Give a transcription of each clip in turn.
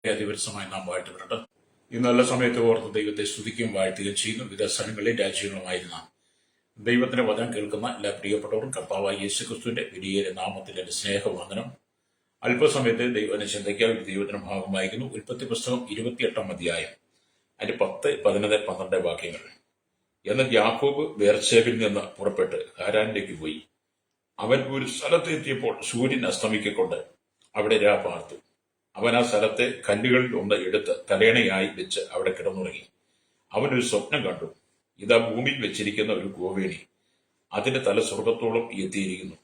ദിവസമായി നാം വാഴ്ത്തപ്പെടട്ടെ. ഈ നല്ല സമയത്ത് ഓർത്ത് ദൈവത്തെ സ്തുതിക്കുകയും വാഴ്ത്തുകയും ചെയ്യുന്നു. വിവിധ സ്ഥലങ്ങളിലെ രാജ്യങ്ങളുമായിരുന്ന ദൈവത്തിന്റെ വചനം കേൾക്കുന്ന എല്ലാ പ്രിയപ്പെട്ടവരും കർത്താവായ യേശുക്രിസ്തുവിന്റെ വലിയ നാമത്തിൽ എന്റെ സ്നേഹവന്ദനം. അല്പസമയത്ത് ദൈവനെ ചിന്തയ്ക്കാൽ ദൈവത്തിന് ഭാഗം വായിക്കുന്നു. ഉൽപ്പത്തി പുസ്തകം 28 അധ്യായം അതിന്റെ 10, 11, 12 വാക്യങ്ങൾ. എന്നാൽ യാക്കോബ് ബേർശേബിൽ നിന്ന് പുറപ്പെട്ട് ഹാരാനിലേക്ക് പോയി. അവൻ ഒരു സ്ഥലത്തെത്തിയപ്പോൾ സൂര്യൻ അസ്തമിക്കൊണ്ട് അവിടെ പാർത്തു. അവൻ ആ സ്ഥലത്തെ കല്ലുകളിൽ ഒന്ന് എടുത്ത് തലേണയായി വെച്ച് അവിടെ കിടന്നുറങ്ങി. അവനൊരു സ്വപ്നം കണ്ടു. ഇതാ ഭൂമിയിൽ വെച്ചിരിക്കുന്ന ഒരു ഗോവേണി, അതിന്റെ തല സ്വർഗത്തോളം എത്തിയിരിക്കുന്നു.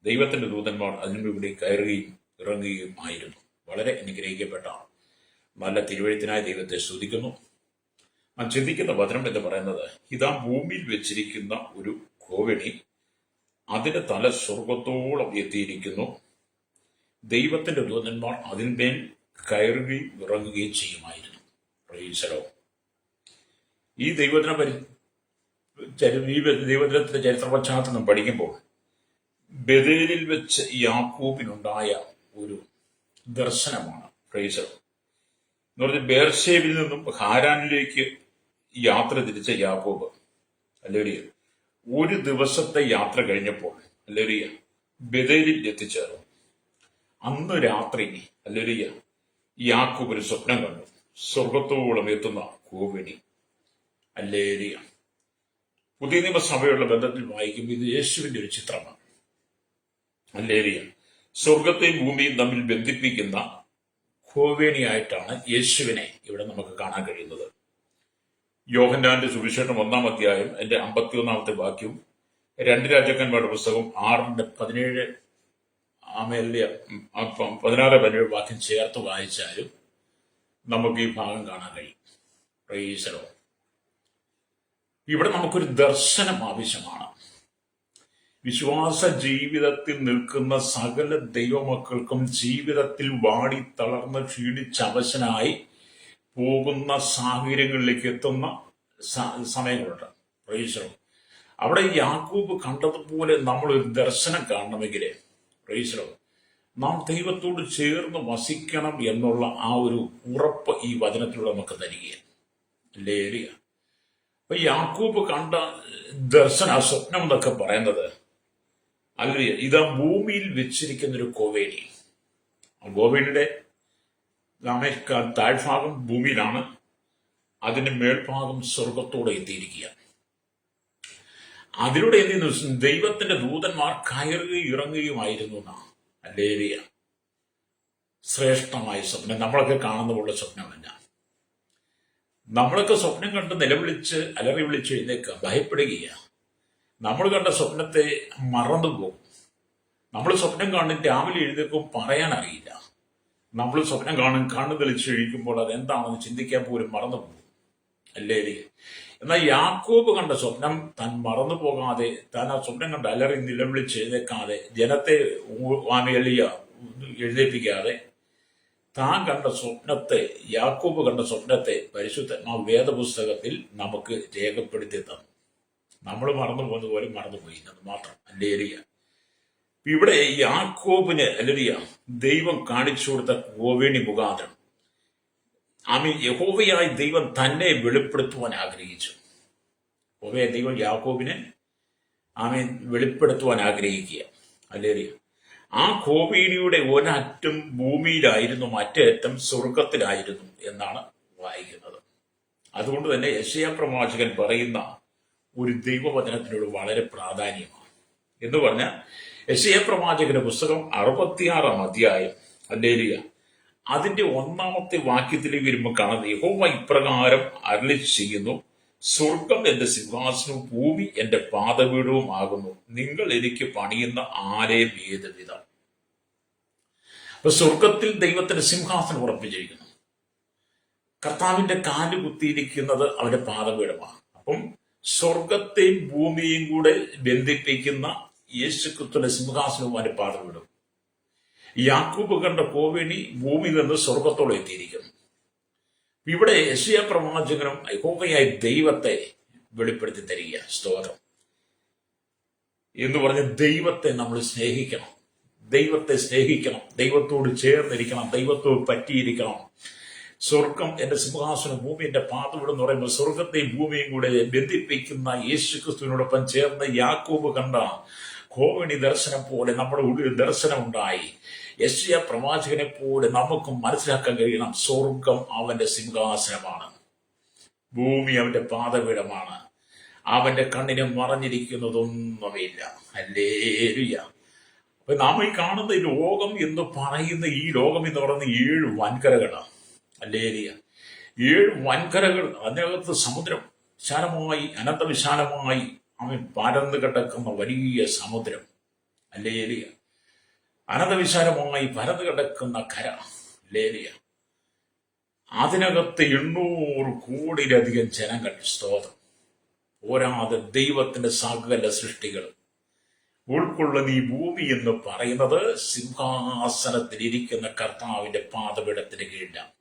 ദൈവത്തിന്റെ ദൂതന്മാർ അതിനുള്ളിൽ കയറുകയും ഇറങ്ങുകയും ആയിരുന്നു. വളരെ അനുഗ്രഹിക്കപ്പെട്ട നല്ല തിരുവഴുത്തിനായി ദൈവത്തെ സ്തുതിക്കുന്നു. നാം ചിന്തിക്കുന്ന വചനം എന്ന് പറയുന്നത്, ഇതാ ഭൂമിയിൽ വെച്ചിരിക്കുന്ന ഒരു ഗോവേണി, അതിന്റെ തല സ്വർഗത്തോളം എത്തിയിരിക്കുന്നു. ദൈവത്തിന്റെ ദൂതന്മാർ അതിന്മേൽ കയറുകയും ഇറങ്ങുകയും ചെയ്യുമായിരുന്നു. ഈ ദൈവത്തിന്റെ ചരിത്ര പശ്ചാത്തലം പഠിക്കുമ്പോൾ ബഥേലിൽ വെച്ച് യാക്കോബിനുണ്ടായ ഒരു ദർശനമാണ്. എന്ന് പറഞ്ഞാൽ ബേർശേബിൽ നിന്നും ഹാരാനിലേക്ക് യാത്ര തിരിച്ച യാക്കോബ് അല്ലേരിയ ഒരു ദിവസത്തെ യാത്ര കഴിഞ്ഞപ്പോൾ അല്ലേരിയ ബഥേലിൽ എത്തിച്ചേർന്നു. അന്ന് രാത്രി അല്ലേരിയ യാക്കോബ് ഒരു സ്വപ്നം കണ്ടു. സ്വർഗത്തോളം എത്തുന്ന ഗോവേണി. അല്ലേരിയ പുതിയ നിയമസഭയുള്ള ബന്ധത്തിൽ വായിക്കുമ്പോൾ ഇത് യേശുവിന്റെ ഒരു ചിത്രമാണ്. അല്ലേരിയ സ്വർഗത്തെയും ഭൂമിയും തമ്മിൽ ബന്ധിപ്പിക്കുന്ന ഗോവേണിയായിട്ടാണ് യേശുവിനെ ഇവിടെ നമുക്ക് കാണാൻ കഴിയുന്നത്. യോഹന്നാന്റെ സുവിശേഷം 1 അധ്യായം അതിന്റെ 51 വാക്യവും 2 രാജാക്കന്മാരുടെ പുസ്തകം 6:17 16-17 വാക്യം ചേർത്ത് വായിച്ചാലും നമുക്ക് ഈ ഭാഗം കാണാൻ കഴിയും. പ്രൈസലോ. ഇവിടെ നമുക്കൊരു ദർശനം ആവശ്യമാണ്. വിശ്വാസ ജീവിതത്തിൽ നിൽക്കുന്ന സകല ദൈവമക്കൾക്കും ജീവിതത്തിൽ വാടി തളർന്ന് ക്ഷീണിച്ചവശനായി പോകുന്ന സാഹചര്യങ്ങളിലേക്ക് എത്തുന്ന സമയങ്ങളുണ്ട്. പ്രൈസലോ. അവിടെ യാക്കോബ് കണ്ടതുപോലെ നമ്മളൊരു ദർശനം കാണണമെങ്കിൽ പ്രൈസലോ നാം ദൈവത്തോട് ചേർന്ന് വസിക്കണം എന്നുള്ള ആ ഒരു ഉറപ്പ് ഈ വചനത്തിലൂടെ നമുക്ക് തരികയാണ്. ലേരിയ അപ്പൊ യാക്കോബ് കണ്ട ദർശന സ്വപ്നം എന്നൊക്കെ പറയുന്നത് അല്ലേ, ഇതാ ഭൂമിയിൽ വെച്ചിരിക്കുന്ന ഒരു ഗോവേണി. ആ ഗോവേണിയുടെ താഴ്ഭാഗം ഭൂമിയിലാണ്, അതിന്റെ മേൽഭാഗം സ്വർഗത്തോടെ എത്തിയിരിക്കുക. അതിലൂടെ എന്ത് ചെയ്യുന്നു? ദൈവത്തിന്റെ ദൂതന്മാർ കയറുകയും ഇറങ്ങുകയുമായിരുന്നു എന്നാണ്. അല്ലേലിയ. ശ്രേഷ്ഠമായ സ്വപ്നം. നമ്മളൊക്കെ കാണുന്ന പോലെ സ്വപ്നമല്ല. നമ്മളൊക്കെ സ്വപ്നം കണ്ട് നിലവിളിച്ച് അലറി വിളിച്ച് എഴുന്നേക്കുക, ഭയപ്പെടുകയാണ്. നമ്മൾ കണ്ട സ്വപ്നത്തെ മറന്നുപോകും. നമ്മൾ സ്വപ്നം കാണും, രാവിലെ എഴുന്നേക്കും, പറയാൻ അറിയില്ല. നമ്മൾ സ്വപ്നം കാണും, കണ്ണു തെളിച്ച് കഴിക്കുമ്പോൾ അതെന്താണെന്ന് ചിന്തിക്കാൻ പോലും മറന്നുപോകും. അല്ലേലിയ. എന്നാൽ യാക്കോബ് കണ്ട സ്വപ്നം താൻ മറന്നു പോകാതെ, താൻ ആ സ്വപ്നം കണ്ട് അലറി നിലവിളിച്ച് എഴുന്നേക്കാതെ, ജനത്തെ എഴുന്നേൽപ്പിക്കാതെ, താൻ കണ്ട സ്വപ്നത്തെ, യാക്കോബ് കണ്ട സ്വപ്നത്തെ പരിശുദ്ധ വേദപുസ്തകത്തിൽ നമുക്ക് രേഖപ്പെടുത്തി തന്നു. നമ്മൾ മറന്നു പോകുന്ന പോലെ മറന്നുപോയി എന്ന് മാത്രം. അല്ലേലിയ. ഇവിടെ യാക്കോബിന് അല്ലേലിയ ദൈവം കാണിച്ചു കൊടുത്ത ഗോവേണി മുഖാന്തരം യഹോവയായ ദൈവം തന്നെ വെളിപ്പെടുത്തുവാൻ ആഗ്രഹിച്ചു. യഹോവയായ ദൈവം യാക്കോബിനെ വെളിപ്പെടുത്തുവാൻ ആഗ്രഹിക്കുക. അല്ലേറിയ ആ ഗോവേണിയുടെ ഒരറ്റം ഭൂമിയിലായിരുന്നു, മറ്റേ അറ്റം സ്വർഗത്തിലായിരുന്നു എന്നാണ് വായിക്കുന്നത്. അതുകൊണ്ട് തന്നെ യെശയ്യാ പ്രവാചകൻ പറയുന്ന ഒരു ദൈവവചനത്തിനോട് വളരെ പ്രാധാന്യമാണ്. എന്ന് പറഞ്ഞാൽ യെശയ്യാ പ്രവാചകന്റെ പുസ്തകം 66 അധ്യായം അല്ലേലിയ അതിന്റെ 1 വാക്യത്തിലേക്ക് വരുമ്പോൾ കാണുന്നത്, യഹോവ ഇപ്രകാരം അരുളി ചെയ്യുന്നു, സ്വർഗം എന്റെ സിംഹാസനവും ഭൂമി എന്റെ പാദപീഠവും ആകുന്നു, നിങ്ങൾ എനിക്ക് പണിയുന്ന ആലയം ഏത് വിധം. അപ്പൊ സ്വർഗത്തിൽ ദൈവത്തിന്റെ സിംഹാസനം ഉറപ്പിച്ചിരിക്കുന്നു. കർത്താവിന്റെ കാല് കുത്തിയിരിക്കുന്നത് അവന്റെ പാദപീഠമാണ്. അപ്പം സ്വർഗത്തെയും ഭൂമിയെയും കൂടെ ബന്ധിപ്പിക്കുന്ന യേശുക്രിസ്തുവിന്റെ സിംഹാസനവും അവന്റെ പാദപീഠവും. യാക്കോബ് കണ്ട ഗോവേണി ഭൂമി നിന്ന് സ്വർഗത്തോളം എത്തിയിരിക്കുന്നു. ഇവിടെ യെശയ്യാ പ്രവാചകനും യഹോവയായ ദൈവത്തെ വെളിപ്പെടുത്തി തരിക. സ്തോത്രം എന്ന് പറഞ്ഞ് ദൈവത്തെ നമ്മൾ സ്നേഹിക്കണം. ദൈവത്തെ സ്നേഹിക്കണം, ദൈവത്തോട് ചേർന്നിരിക്കണം, ദൈവത്തോട് പറ്റിയിരിക്കണം. സ്വർഗം എന്റെ സിംഹാസനം, ഭൂമി എന്റെ പാതവിടം എന്ന് പറയുമ്പോൾ സ്വർഗത്തെയും ഭൂമിയും കൂടെ ബന്ധിപ്പിക്കുന്ന യേശുക്രിസ്തുവിനോടൊപ്പം ചേർന്ന് യാക്കോബ് കണ്ട കോവണി ദർശനം പോലെ നമ്മുടെ ഉള്ളിൽ ദർശനമുണ്ടായി. യെശയ്യാ പ്രവാചകനെ പോലെ നമുക്കും മനസ്സിലാക്കാൻ കഴിയണം, സ്വർഗം അവന്റെ സിംഹാസനമാണ്, ഭൂമി അവന്റെ പാതപീഠമാണ്, അവന്റെ കണ്ണിന് മറഞ്ഞിരിക്കുന്നതൊന്നുമില്ല. ഹല്ലേലൂയ. അപ്പൊ നാം ഈ കാണുന്ന ഈ ലോകം എന്ന് പറയുന്ന ഈ ലോകം എന്ന് പറയുന്ന 7 വൻകരകളാണ്. ഹല്ലേലൂയ. 7 വൻകരകൾ, അതിനകത്ത് സമുദ്രം വിശാലമായി, അനന്തവിശാലമായി അവൻ പരന്നു കിടക്കുന്ന വലിയ സമുദ്രം. ഹല്ലേലൂയ. അനന്തവിശാലമായി പരന്നു കിടക്കുന്ന കര. ഹല്ലേലൂയ. അതിനകത്ത് 800 കോടിയിലധികം ജനങ്ങൾ. സ്തോത്രം. പോരാതെ ദൈവത്തിന്റെ സകല സൃഷ്ടികൾ ഉൾക്കൊള്ളുന്ന ഈ ഭൂമി എന്ന് പറയുന്നത് സിംഹാസനത്തിൽ ഇരിക്കുന്ന കർത്താവിന്റെ പാദപീഠത്തിന് കീഴിലാണ്.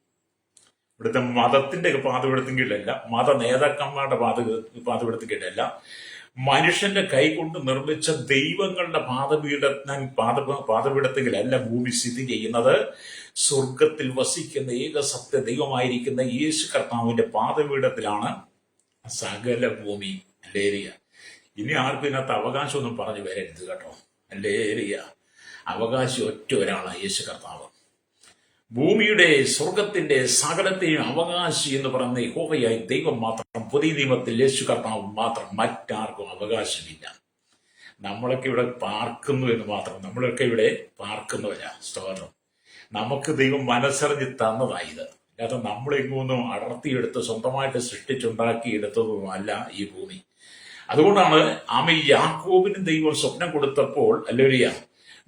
ഇവിടുത്തെ മതത്തിന്റെ പാതപീഠത്തിന് കീഴിലല്ല, മത നേതാക്കന്മാരുടെ പാതപീഠത്തിന് കീഴിലല്ല, മനുഷ്യന്റെ കൈകൊണ്ട് നിർമ്മിച്ച ദൈവങ്ങളുടെ പാതപീഠത്തിലല്ല ഭൂമി സ്ഥിതി ചെയ്യുന്നത്. സ്വർഗത്തിൽ വസിക്കുന്ന ഏക സത്യ ദൈവമായിരിക്കുന്ന യേശു കർത്താവിന്റെ പാതപീഠത്തിലാണ് സകല ഭൂമി. ഹല്ലേലൂയ. ഇനി ആർക്കും ഇതിനകത്ത് അവകാശമൊന്നും പറഞ്ഞു വരരുത് കേട്ടോ. ഹല്ലേലൂയ. അവകാശം ഒറ്റ ഒരാളാണ്, യേശു കർത്താവ്. ഭൂമിയുടെ സ്വർഗത്തിന്റെ സകലത്തെയും അവകാശി എന്ന് പറയുന്ന യഹോവയായി ദൈവം മാത്രം, പുതിയ നിയമത്തിൽ യേശു കർത്താവ് മാത്രം, മറ്റാർക്കും അവകാശമില്ല. നമ്മളൊക്കെ ഇവിടെ പാർക്കുന്നു എന്ന് മാത്രം, നമ്മളൊക്കെ ഇവിടെ പാർക്കുന്നവരാ. സ്തോത്രം. നമുക്ക് ദൈവം മനസ്സറിഞ്ഞ് തന്നതായത്, അല്ലാതെ നമ്മളെങ്ങൊന്നും അടർത്തിയെടുത്ത് സ്വന്തമായിട്ട് സൃഷ്ടിച്ചുണ്ടാക്കിയെടുത്തതുമല്ല ഈ ഭൂമി. അതുകൊണ്ടാണ് യാക്കോബിന് ദൈവം സ്വപ്നം കൊടുത്തപ്പോൾ, ഹല്ലേലൂയ,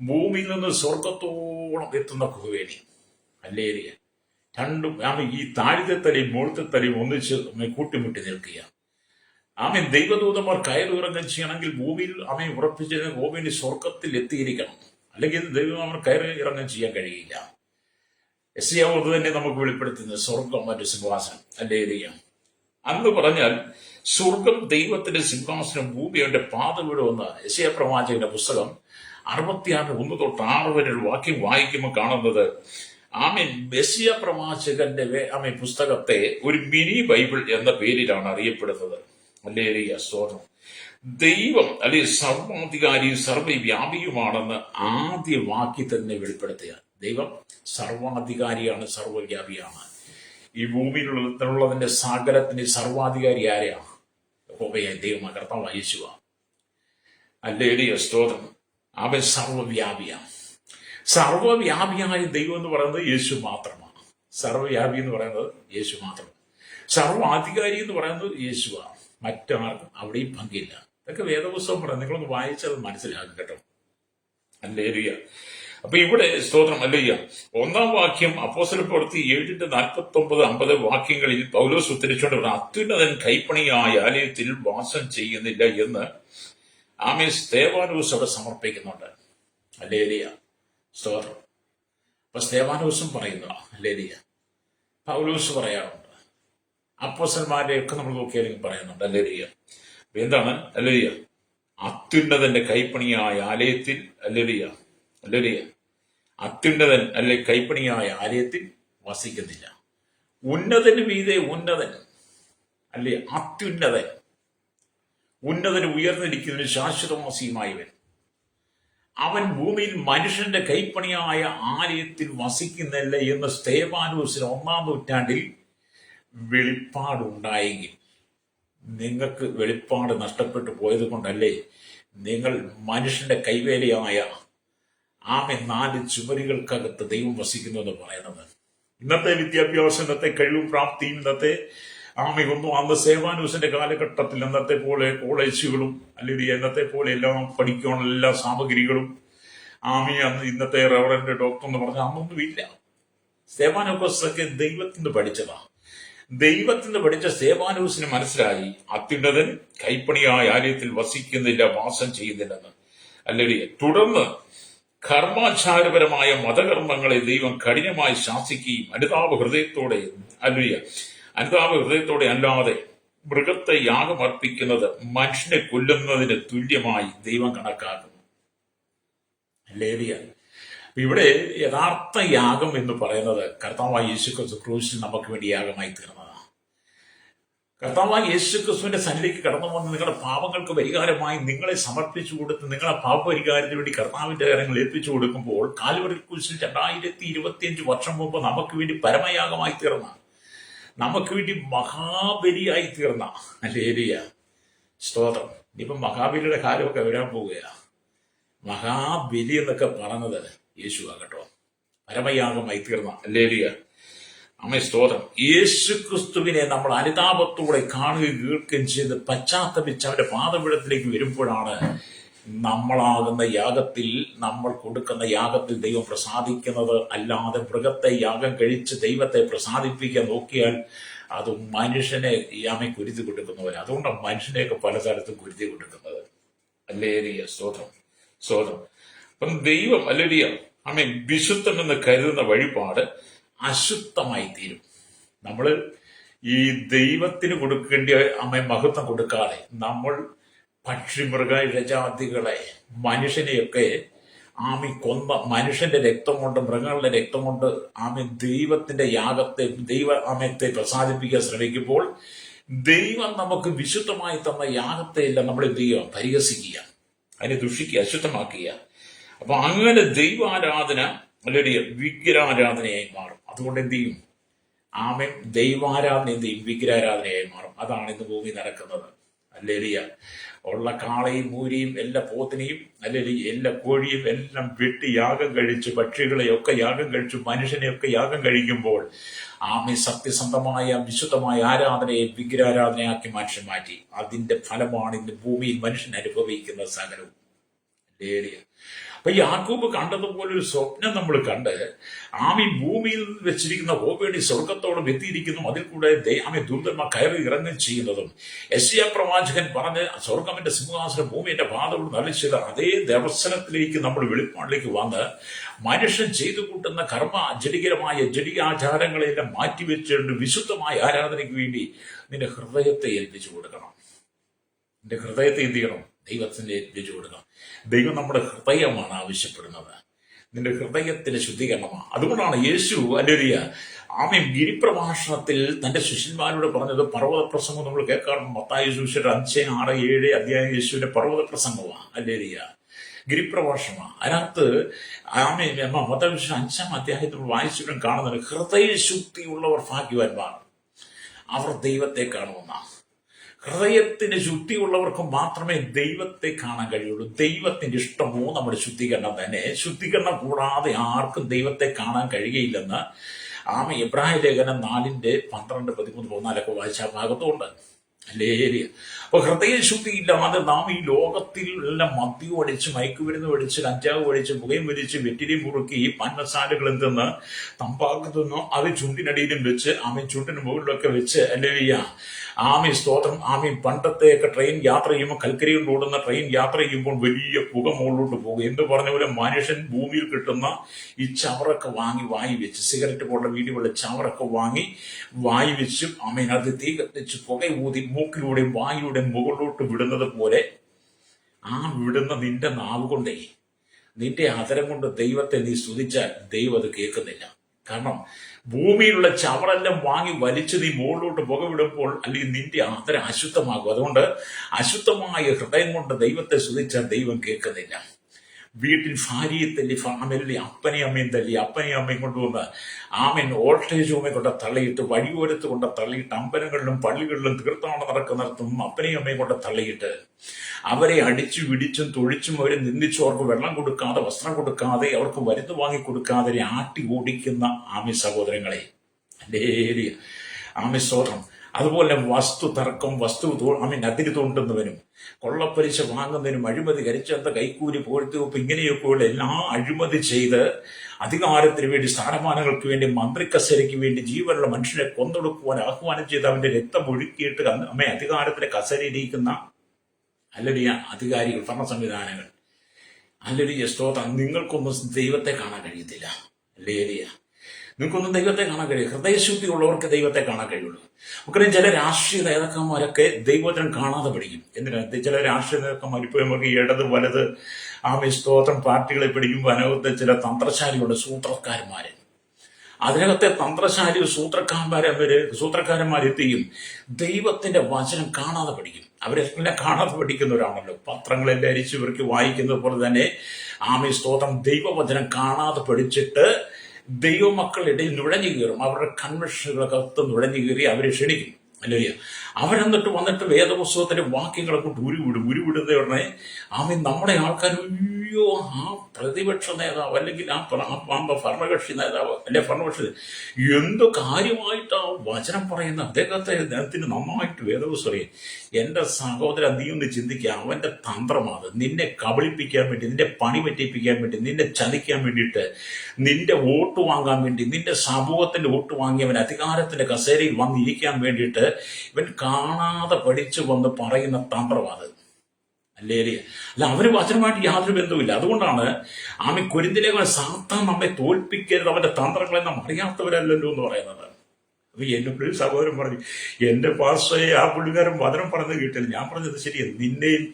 ഭൂമിയിൽ നിന്ന് സ്വർഗത്തോളം എത്തുന്ന കുഹവേലി. ഹല്ലേലൂയ. രണ്ടും ഈ താഴ്ത്തത്തലയും മുഴുത്തത്തലയും ഒന്നിച്ച് കൂട്ടിമുട്ടി നിൽക്കുക. ദൈവദൂതന്മാർ കയറിറങ്ങുകയും ചെയ്യണമെങ്കിൽ ഭൂമിയിൽ ഉറപ്പിച്ച് ഭൂമിയിൽ സ്വർഗത്തിൽ എത്തിയിരിക്കണം, അല്ലെങ്കിൽ ദൈവം കയറി ഇറങ്ങുകയും ചെയ്യാൻ കഴിയില്ല. യെശയ്യാവ് തന്നെ നമുക്ക് വെളിപ്പെടുത്തുന്നത് സ്വർഗം മറ്റു സിംഹാസനം. ഹല്ലേലൂയ. അന്ന് പറഞ്ഞാൽ സ്വർഗം ദൈവത്തിന്റെ സിംഹാസനം, ഭൂമി അവന്റെ പാദപീഠമെന്ന് യെശയ്യാ പ്രവാചകന്റെ പുസ്തകം 66:1 തൊട്ട് 6 വരെ ഒരു വാക്യം വായിക്കുമ്പോൾ കാണുന്നത്, യെശയ്യാ പ്രവാചകന്റെ പുസ്തകത്തെ ഒരു മിനി ബൈബിൾ എന്ന പേരിലാണ് അറിയപ്പെടുന്നത്. ഹല്ലേലൂയ. സ്തോത്രം. ദൈവം അല്ലെങ്കിൽ സർവാധികാരിയും സർവ്വവ്യാപിയുമാണെന്ന് ആദ്യ വാക്യം തന്നെ വെളിപ്പെടുത്തുക. ദൈവം സർവാധികാരിയാണ്, സർവ്വവ്യാപിയാണ്. ഈ ഭൂമിയിലുള്ളതിന്റെ സകലത്തിന്റെ സർവാധികാരി ആരെയാണ്? യഹോവയായ ദൈവം, കർത്താവായ യേശുവാണ്. ഹല്ലേലൂയ. സ്തോത്രം. അവൻ സർവ്വവ്യാപിയാണ്. സർവ്വവ്യാപിയായ ദൈവം എന്ന് പറയുന്നത് യേശു മാത്രമാണ്. സർവ്വവ്യാപി എന്ന് പറയുന്നത് യേശു മാത്രമാണ്. സർവ്വാധികാരി എന്ന് പറയുന്നത് യേശുവാണ്. മറ്റാർക്കും അവിടെയും പങ്കില്ല. ഇതൊക്കെ വേദപുസ്തകം പറയാം, നിങ്ങളൊന്ന് വായിച്ചത് മനസ്സിലാകും കേട്ടോ. ഹല്ലേലൂയ. അപ്പൊ ഇവിടെ സ്തോത്രം. ഹല്ലേലൂയ. 1-ാം വാക്യം അപ്പോസ്തലപ്രവൃത്തി 7:49-50 വാക്യങ്ങളിൽ പൗലോസ് ഉദ്ധരിച്ചുകൊണ്ട് പറഞ്ഞു, അത്യുന്നതൻ കൈപ്പണിയായ ആലയത്തിൽ വാസം ചെയ്യുന്നില്ല എന്ന് സ്തേവാനോസ് അവിടെ സമർപ്പിക്കുന്നുണ്ട്. ഹല്ലേലൂയ. സ്തോത്രം. അപ്പൊ സ്തേവാനോസും പറയുന്നു, ഹല്ലേലൂയ. പൗലോസ് പറയാറുണ്ട്, അപ്പോസ്തലന്മാരെയൊക്കെ നമ്മൾ നോക്കിയാലും പറയുന്നുണ്ട്. ഹല്ലേലൂയ. എന്താണ്? ഹല്ലേലൂയ. അത്യുന്നതന്റെ കൈപ്പണിയായ ആലയത്തിൽ, ഹല്ലേലൂയ, ഹല്ലേലൂയ, അത്യുന്നതൻ അല്ലെ കൈപ്പണിയായ ആലയത്തിൽ വസിക്കുന്നില്ല. ഉന്നതന് മീതെ ഉന്നതൻ, അല്ലെ അത്യുന്നതൻ, ഉന്നതന് ഉയർന്നിരിക്കുന്നതിന് ശാശ്വതവാസിയുമായവൻ, അവൻ ഭൂമിയിൽ മനുഷ്യന്റെ കൈപ്പണിയായ ആലയത്തിൽ വസിക്കുന്നില്ല എന്ന് സ്തേവാനോസിന് 1-ാം നൂറ്റാണ്ടിൽ വെളിപ്പാടുണ്ടായെങ്കിൽ, നിങ്ങൾക്ക് വെളിപ്പാട് നഷ്ടപ്പെട്ടു പോയത് കൊണ്ടല്ലേ നിങ്ങൾ മനുഷ്യന്റെ കൈവേലയായ 4 ചുമരുകൾക്കകത്ത് ദൈവം വസിക്കുന്നു എന്ന് പറയുന്നത്? ഇന്നത്തെ വിദ്യാഭ്യാസം, ഇന്നത്തെ കഴിവും പ്രാപ്തിയും, ഇന്നത്തെ ഒന്നും അന്ന് സേവാനൂസിന്റെ കാലഘട്ടത്തിൽ അന്നത്തെ പോലെ കോളേജുകളും അല്ലെങ്കിൽ ഇന്നത്തെ പോലെ എല്ലാം പഠിക്കാനുള്ള എല്ലാ സാമഗ്രികളും അന്ന് ഇന്നത്തെ റവറന്റ് ഡോക്ടർ എന്ന് പറഞ്ഞാൽ അന്നൊന്നുമില്ല. സേവാനോസൊക്കെ ദൈവത്തിന് പഠിച്ചതാ. ദൈവത്തിന് പഠിച്ച സേവാനൂസിന് മനസ്സിലായി അത്യുന്നതൻ കൈപ്പണിയായ ആലയത്തിൽ വസിക്കുന്നില്ല, വാസം ചെയ്യുന്നില്ലെന്ന്. അല്ലെങ്കിൽ തുടർന്ന് കർമാചാരപരമായ മതകർമ്മങ്ങളെ ദൈവം കഠിനമായി ശാസിക്കുകയും അനുതാപ ഹൃദയത്തോടെ അല്ലാതെ മൃഗത്തെ യാഗമർപ്പിക്കുന്നത് മനുഷ്യനെ കൊല്ലുന്നതിന് തുല്യമായി ദൈവം കണക്കാക്കുന്നു. ഹല്ലേലൂയ. ഇവിടെ യഥാർത്ഥ യാഗം എന്ന് പറയുന്നത് കർത്താവായ യേശുക്രിസ്തു ക്രൂശിൽ നമുക്ക് വേണ്ടി യാഗമായി തീർന്നതാണ്. കർത്താവായ യേശുക്രിസ്തുവിന്റെ സന്നിധിക്ക് കടന്നു വന്ന് നിങ്ങളുടെ പാപങ്ങൾക്ക് പരിഹാരമായി നിങ്ങളെ സമർപ്പിച്ചു കൊടുത്ത് നിങ്ങളെ പാപപരിഹാരത്തിന് വേണ്ടി കർത്താവിന്റെ കാര്യങ്ങൾ ഏൽപ്പിച്ചു കൊടുക്കുമ്പോൾ കാൽവരി ക്രൂശിൽ 2025 വർഷം മുമ്പ് നമുക്ക് വേണ്ടി പരമയാഗമായി തീർന്ന, നമുക്ക് വേണ്ടി മഹാബലിയായി തീർന്ന ഹല്ലേലൂയ സ്തോത്രം. ഇനിയിപ്പം മഹാബലിയുടെ കാലമൊക്കെ വരാൻ പോവുകയാണ്. മഹാബലി എന്നൊക്കെ പറഞ്ഞത് യേശു ആകട്ടോ, പരമയാഗമായി തീർന്ന ഹല്ലേലൂയ അമ്മേ സ്തോത്രം. യേശു ക്രിസ്തുവിനെ നമ്മൾ അനുതാപത്തോടെ കാണുകയും കേൾക്കുകയും ചെയ്ത് പശ്ചാത്തപിച്ച് അവന്റെ പാദപീഠത്തിലേക്ക് വരുമ്പോഴാണ് നമ്മളാകുന്ന യാഗത്തിൽ, നമ്മൾ കൊടുക്കുന്ന യാഗത്തിൽ ദൈവം പ്രസാദിക്കുന്നത്. അല്ലാതെ മൃഗത്തെ യാഗം കഴിച്ച് ദൈവത്തെ പ്രസാദിപ്പിക്കാൻ നോക്കിയാൽ അത് മനുഷ്യനെ ആമെ കുരുതി കൊടുക്കുന്നവർ. അതുകൊണ്ടാണ് മനുഷ്യനെയൊക്കെ പല സ്ഥലത്തും കുരുതി കൊടുക്കുന്നത്. ഹല്ലേലൂയ സ്തോത്രം സ്തോത്രം. അപ്പം ദൈവം ഹല്ലേലൂയ ആമേ വിശുദ്ധമെന്ന് കരുതുന്ന വഴിപാട് അശുദ്ധമായി തീരും. നമ്മൾ ഈ ദൈവത്തിന് കൊടുക്കേണ്ട മഹത്വം കൊടുക്കാതെ നമ്മൾ പക്ഷിമൃഗ ഇഴജാതികളെ, മനുഷ്യനെയൊക്കെ കൊന്ന മനുഷ്യന്റെ രക്തം കൊണ്ട്, മൃഗങ്ങളുടെ രക്തം കൊണ്ട് ദൈവത്തിന്റെ യാഗത്തെ, ദൈവത്തെ പ്രസാദിപ്പിക്കാൻ ശ്രമിക്കുമ്പോൾ ദൈവം നമുക്ക് വിശുദ്ധമായി തന്ന യാഗത്തെ എല്ലാം നമ്മൾ എന്ത് ചെയ്യുക? പരിഹസിക്കുക, അതിനെ ദുഷിക്കുക, അശുദ്ധമാക്കുക. അപ്പൊ അങ്ങനെ ദൈവാരാധന അല്ലെങ്കിൽ വിഗ്രഹാരാധനയായി മാറും. അതുകൊണ്ട് എന്ത് ചെയ്യും? ദൈവാരാധന എന്ത് ചെയ്യും? വിഗ്രഹാരാധനയായി മാറും. അതാണ് ഇന്ന് ഭൂമി നടക്കുന്നത്. ഹല്ലേലൂയ. ഉള്ള കാളയും മൂരിയും എല്ലാ പോത്തിനെയും അല്ലെങ്കിൽ എല്ലാ കോഴിയും എല്ലാം വെട്ടി യാഗം കഴിച്ച്, പക്ഷികളെയൊക്കെ യാഗം കഴിച്ചു, മനുഷ്യനെയൊക്കെ യാഗം കഴിക്കുമ്പോൾ സത്യസന്ധമായ വിശുദ്ധമായ ആരാധനയെ വിഗ്രഹാരാധനയാക്കി മനുഷ്യൻ മാറ്റി. അതിന്റെ ഫലമാണ് ഇന്ന് ഭൂമിയിൽ മനുഷ്യൻ അനുഭവിക്കുന്ന സകലവും. ഹല്ലേലൂയ. അപ്പൊ യാക്കോബ് കണ്ടതുപോലെ ഒരു സ്വപ്നം നമ്മൾ കണ്ട് ഭൂമിയിൽ വെച്ചിരിക്കുന്ന ഹോബേടി സ്വർഗത്തോളം എത്തിയിരിക്കുന്നു, അതിൽ കൂടെ ദൂതന്മാർ കയറി ഇറങ്ങുകയും ചെയ്യുന്നതും, യെശയ്യാ പ്രവാചകൻ പറഞ്ഞ് സ്വർഗമിന്റെ സിംഹാസനം ഭൂമിയുടെ പാതയോട് നലിച്ചത് അതേ ദർശനത്തിലേക്ക് നമ്മൾ വെളിപ്പാടിലേക്ക് വന്ന് മനുഷ്യൻ ചെയ്തു കൂട്ടുന്ന ജഡികരമായ ജഡികാചാരങ്ങളെല്ലാം മാറ്റിവെച്ചുകൊണ്ട് വിശുദ്ധമായ ആരാധനയ്ക്ക് വേണ്ടി നിന്റെ ഹൃദയത്തെ ഏൽപ്പിച്ചു കൊടുക്കണം. നിന്റെ ഹൃദയത്തെ എന്ത് ചെയ്യണം? ദൈവത്തിന്റെ ഏൽപ്പിച്ചു കൊടുക്കണം. ദൈവം നമ്മുടെ ഹൃദയമാണ് ആവശ്യപ്പെടുന്നത്. നിന്റെ ഹൃദയത്തിന്റെ ശുദ്ധീകരണമാണ്. അതുകൊണ്ടാണ് യേശു ഹല്ലേലൂയ ഗിരിപ്രഭാഷണത്തിൽ തന്റെ ശിഷ്യന്മാരോട് പറഞ്ഞത്. പർവ്വത പ്രസംഗം നമ്മൾ കേൾക്കാറുണ്ട്. മത്തായി സുവിശേഷം 5, 6, 7 അധ്യായം യേശുവിന്റെ പർവ്വത പ്രസംഗമാണ്. ഹല്ലേലൂയ ഗിരിപ്രഭാഷണമാണ്. അതിനകത്ത് മത്തായി സുവിശേഷം 5-ാം അധ്യായത്തിൽ വായിച്ചിട്ടും കാണുന്നത് ഹൃദയശുദ്ധിയുള്ളവർ ഭാഗ്യവാന്മാർ, അവർ ദൈവത്തെ കാണുമെന്നാണ്. ഹൃദയത്തിന് ശുദ്ധിയുള്ളവർക്ക് മാത്രമേ ദൈവത്തെ കാണാൻ കഴിയുള്ളൂ. ദൈവത്തിന്റെ ഇഷ്ടമോ നമ്മുടെ ശുദ്ധീകരണം തന്നെ. ശുദ്ധീകരണം കൂടാതെ ആർക്കും ദൈവത്തെ കാണാൻ കഴിയുകയില്ലെന്ന് എബ്രായ ലേഖനം 4:12-13-14 വായിച്ച ഭാഗത്തുണ്ട്. ഹല്ലേലൂയ. അപ്പൊ ഹൃദയശുദ്ധി ഇല്ലാതെ നാം ഈ ലോകത്തിൽ എല്ലാം മദ്യം അടിച്ച്, മയക്കുമരുന്ന് അടിച്ച്, കഞ്ചാവ് അടിച്ച്, പുകയും വലിച്ച്, വെറ്റിലയും മുറുക്കി, പന്നസാലകളിൽ നിന്ന്, തമ്പാക്ക് തിന്നു, അത് ചുണ്ടിനടിയിലും വെച്ച് ചുണ്ടിന് മുകളിലൊക്കെ വെച്ച് ഹല്ലേലൂയ സ്തോത്രം പണ്ടത്തെയൊക്കെ ട്രെയിൻ യാത്ര ചെയ്യുമ്പോൾ, കൽക്കരി കൊണ്ട് ഓടുന്ന ട്രെയിൻ യാത്ര ചെയ്യുമ്പോൾ വലിയ പുക മുകളിലോട്ട് പോകും. എന്ന് പറഞ്ഞ പോലെ മനുഷ്യൻ ഭൂമിയിൽ കിട്ടുന്ന ഈ ചവറൊക്കെ വാങ്ങി വായി വെച്ച്, സിഗരറ്റ് പോലുള്ള വീടുകളിലെ ചവറൊക്കെ വാങ്ങി വായി വെച്ചും അത് തീ കത്തിച്ച് പുക ഊതി മൂക്കിലൂടെയും വായിലൂടെയും മുകളിലോട്ട് വിടുന്നത് പോലെ വിടുന്ന നിന്റെ നാവ് കൊണ്ടേ, നിന്റെ അതരം കൊണ്ട് ദൈവത്തെ നീ സ്തുതിച്ചാൽ ദൈവം അത് കേൾക്കുന്നില്ല. കാരണം ഭൂമിയിലുള്ള ചവറെല്ലാം വാങ്ങി വലിച്ച് നീ മുകളിലോട്ട് പുകവിടുമ്പോൾ അല്ലെങ്കിൽ നിന്റെ അതരം അശുദ്ധമാകും. അതുകൊണ്ട് അശുദ്ധമായ ഹൃദയം കൊണ്ട് ദൈവത്തെ സ്തുതിച്ചാൽ ദൈവം കേൾക്കുന്നില്ല. വീട്ടിൽ ഭാര്യയെ തല്ലി, ഫാമിലി അപ്പനെയും അമ്മയും തല്ലി, അപ്പനെയും അമ്മയും കൊണ്ടുവന്ന് വോൾട്ടേജ് ഹോമെ കൊണ്ട് തള്ളിയിട്ട്, വഴിയോരത്ത് കൊണ്ട് തള്ളിയിട്ട്, അമ്പലങ്ങളിലും പള്ളികളിലും തീർത്ഥാടനം നടക്കുന്നിടത്തും അപ്പനെയും അമ്മയും കൊണ്ട് തള്ളിയിട്ട് അവരെ അടിച്ചും ഇടിച്ചും തൊഴിച്ചും അവരെ നിന്ദിച്ചു, അവർക്ക് വെള്ളം കൊടുക്കാതെ, വസ്ത്രം കൊടുക്കാതെ, അവർക്ക് മരുന്ന് വാങ്ങിക്കൊടുക്കാതെ ആട്ടി ഓടിക്കുന്ന സഹോദരങ്ങളെ, ഹല്ലേലൂയ സ്തോത്രം. അതുപോലെ വസ്തു തർക്കം, അതിര് തോണ്ടുന്നവനും, കൊള്ളപ്പലിശ വാങ്ങുന്നതിനും, അഴിമതി, കരിച്ചന്ത, കൈക്കൂലി, പോഴ്ത്തിവെപ്പ്, ഇങ്ങനെയൊക്കെയുള്ള എല്ലാ അഴിമതി ചെയ്ത് അധികാരത്തിന് വേണ്ടി, സ്ഥാനമാനങ്ങൾക്ക് വേണ്ടി, മന്ത്രിക്കസേരയ്ക്ക് വേണ്ടി ജീവനുള്ള മനുഷ്യനെ കൊന്നൊടുക്കുവാൻ ആഹ്വാനം ചെയ്ത് അവന്റെ രക്തം ഒഴുക്കിയിട്ട് അധികാരത്തിലെ കസേരയിലിരിക്കുന്ന ഹല്ലേലൂയ അധികാരികൾ, ഭരണ സംവിധാനങ്ങൾ, ഹല്ലേലൂയ സ്തോത്രം, നിങ്ങൾക്കൊന്നും ദൈവത്തെ കാണാൻ കഴിയത്തില്ല. ഹല്ലേലൂയ നിങ്ങൾക്കൊന്നും ദൈവത്തെ കാണാൻ കഴിയും. ഹൃദയശുദ്ധി ഉള്ളവർക്ക് ദൈവത്തെ കാണാൻ കഴിയുള്ളൂ. നമുക്കറിയാം, ചില രാഷ്ട്രീയ നേതാക്കന്മാരൊക്കെ ദൈവത്തിനും കാണാതെ പഠിക്കും. എന്തിനാ? ചില രാഷ്ട്രീയ നേതാക്കന്മാർ ഇപ്പോൾ നമുക്ക് ഇടത് വലത് സ്തോത്രം പാർട്ടികളെ പിടിക്കുമ്പോൾ അതിനകത്ത് ചില തന്ത്രശാലികളുടെ സൂത്രക്കാരന്മാര്, അതിനകത്തെ തന്ത്രശാലി സൂത്രക്കാരന്മാരെത്തിയും ദൈവത്തിന്റെ വചനം കാണാതെ പഠിക്കും. അവരെല്ലാം കാണാതെ പഠിക്കുന്നവരാണല്ലോ. പത്രങ്ങളെല്ലാം അരിച്ചു ഇവർക്ക് വായിക്കുന്നത് പോലെ തന്നെ സ്തോത്രം ദൈവവചനം കാണാതെ പഠിച്ചിട്ട് ദൈവമക്കളുടെ നുഴഞ്ഞു കയറും. അവരുടെ കൺവെൻഷനുകൾക്കകത്ത് നുഴഞ്ഞു കയറി അവരെ ക്ഷണിക്കും. അല്ലേ? അവരെന്നിട്ട് വന്നിട്ട് വേദപുസ്തകത്തിന്റെ വാക്യങ്ങളെ കൊണ്ട് ഉരുവിടുന്ന ഉടനെ നമ്മുടെ ആൾക്കാർ അയ്യോ ആ പ്രതിപക്ഷ നേതാവ് അല്ലെങ്കിൽ ആ ഭരണകക്ഷി നേതാവ് അല്ലെ ഭരണപക്ഷി എന്തോ കാര്യമായിട്ട് ആ വചനം പറയുന്ന അദ്ദേഹത്തിന് നന്നായിട്ട് വേദപുസ്തകം. എന്റെ സഹോദര, നീ ഒന്ന് ചിന്തിക്കുക. അവന്റെ തന്ത്രമാണ് നിന്നെ കബളിപ്പിക്കാൻ വേണ്ടി, നിന്റെ പണി പറ്റിപ്പിക്കാൻ വേണ്ടി, നിന്നെ ചതിക്കാൻ വേണ്ടിയിട്ട്, നിന്റെ വോട്ട് വാങ്ങാൻ വേണ്ടി, നിന്റെ സമൂഹത്തിന്റെ വോട്ട് വാങ്ങിയവൻ അധികാരത്തിന്റെ കസേരയിൽ വന്നിരിക്കാൻ വേണ്ടിയിട്ട് ഇവൻ കാണാതെ പഠിച്ചു വന്ന് പറയുന്ന തന്ത്രമാണ്. അല്ല, അവന് വചനമായിട്ട് യാതൊരു ബന്ധവുമില്ല. അതുകൊണ്ടാണ് കൊരിന്തിലേഖനം സാത്താൻ നമ്മെ തോൽപ്പിക്കരുത്, അവന്റെ തന്ത്രങ്ങളെ നാം അറിയാത്തവരല്ലല്ലോ എന്ന് പറയുന്നത്. അപ്പൊ എന്നെ സഹോദരൻ പറഞ്ഞു, എന്റെ പാസ്റ്ററെ ആ പുള്ളിക്കാരൻ വചനം പറഞ്ഞത് കേട്ടില്ല. ഞാൻ പറഞ്ഞത് ശരിയാ, നിന്നെയും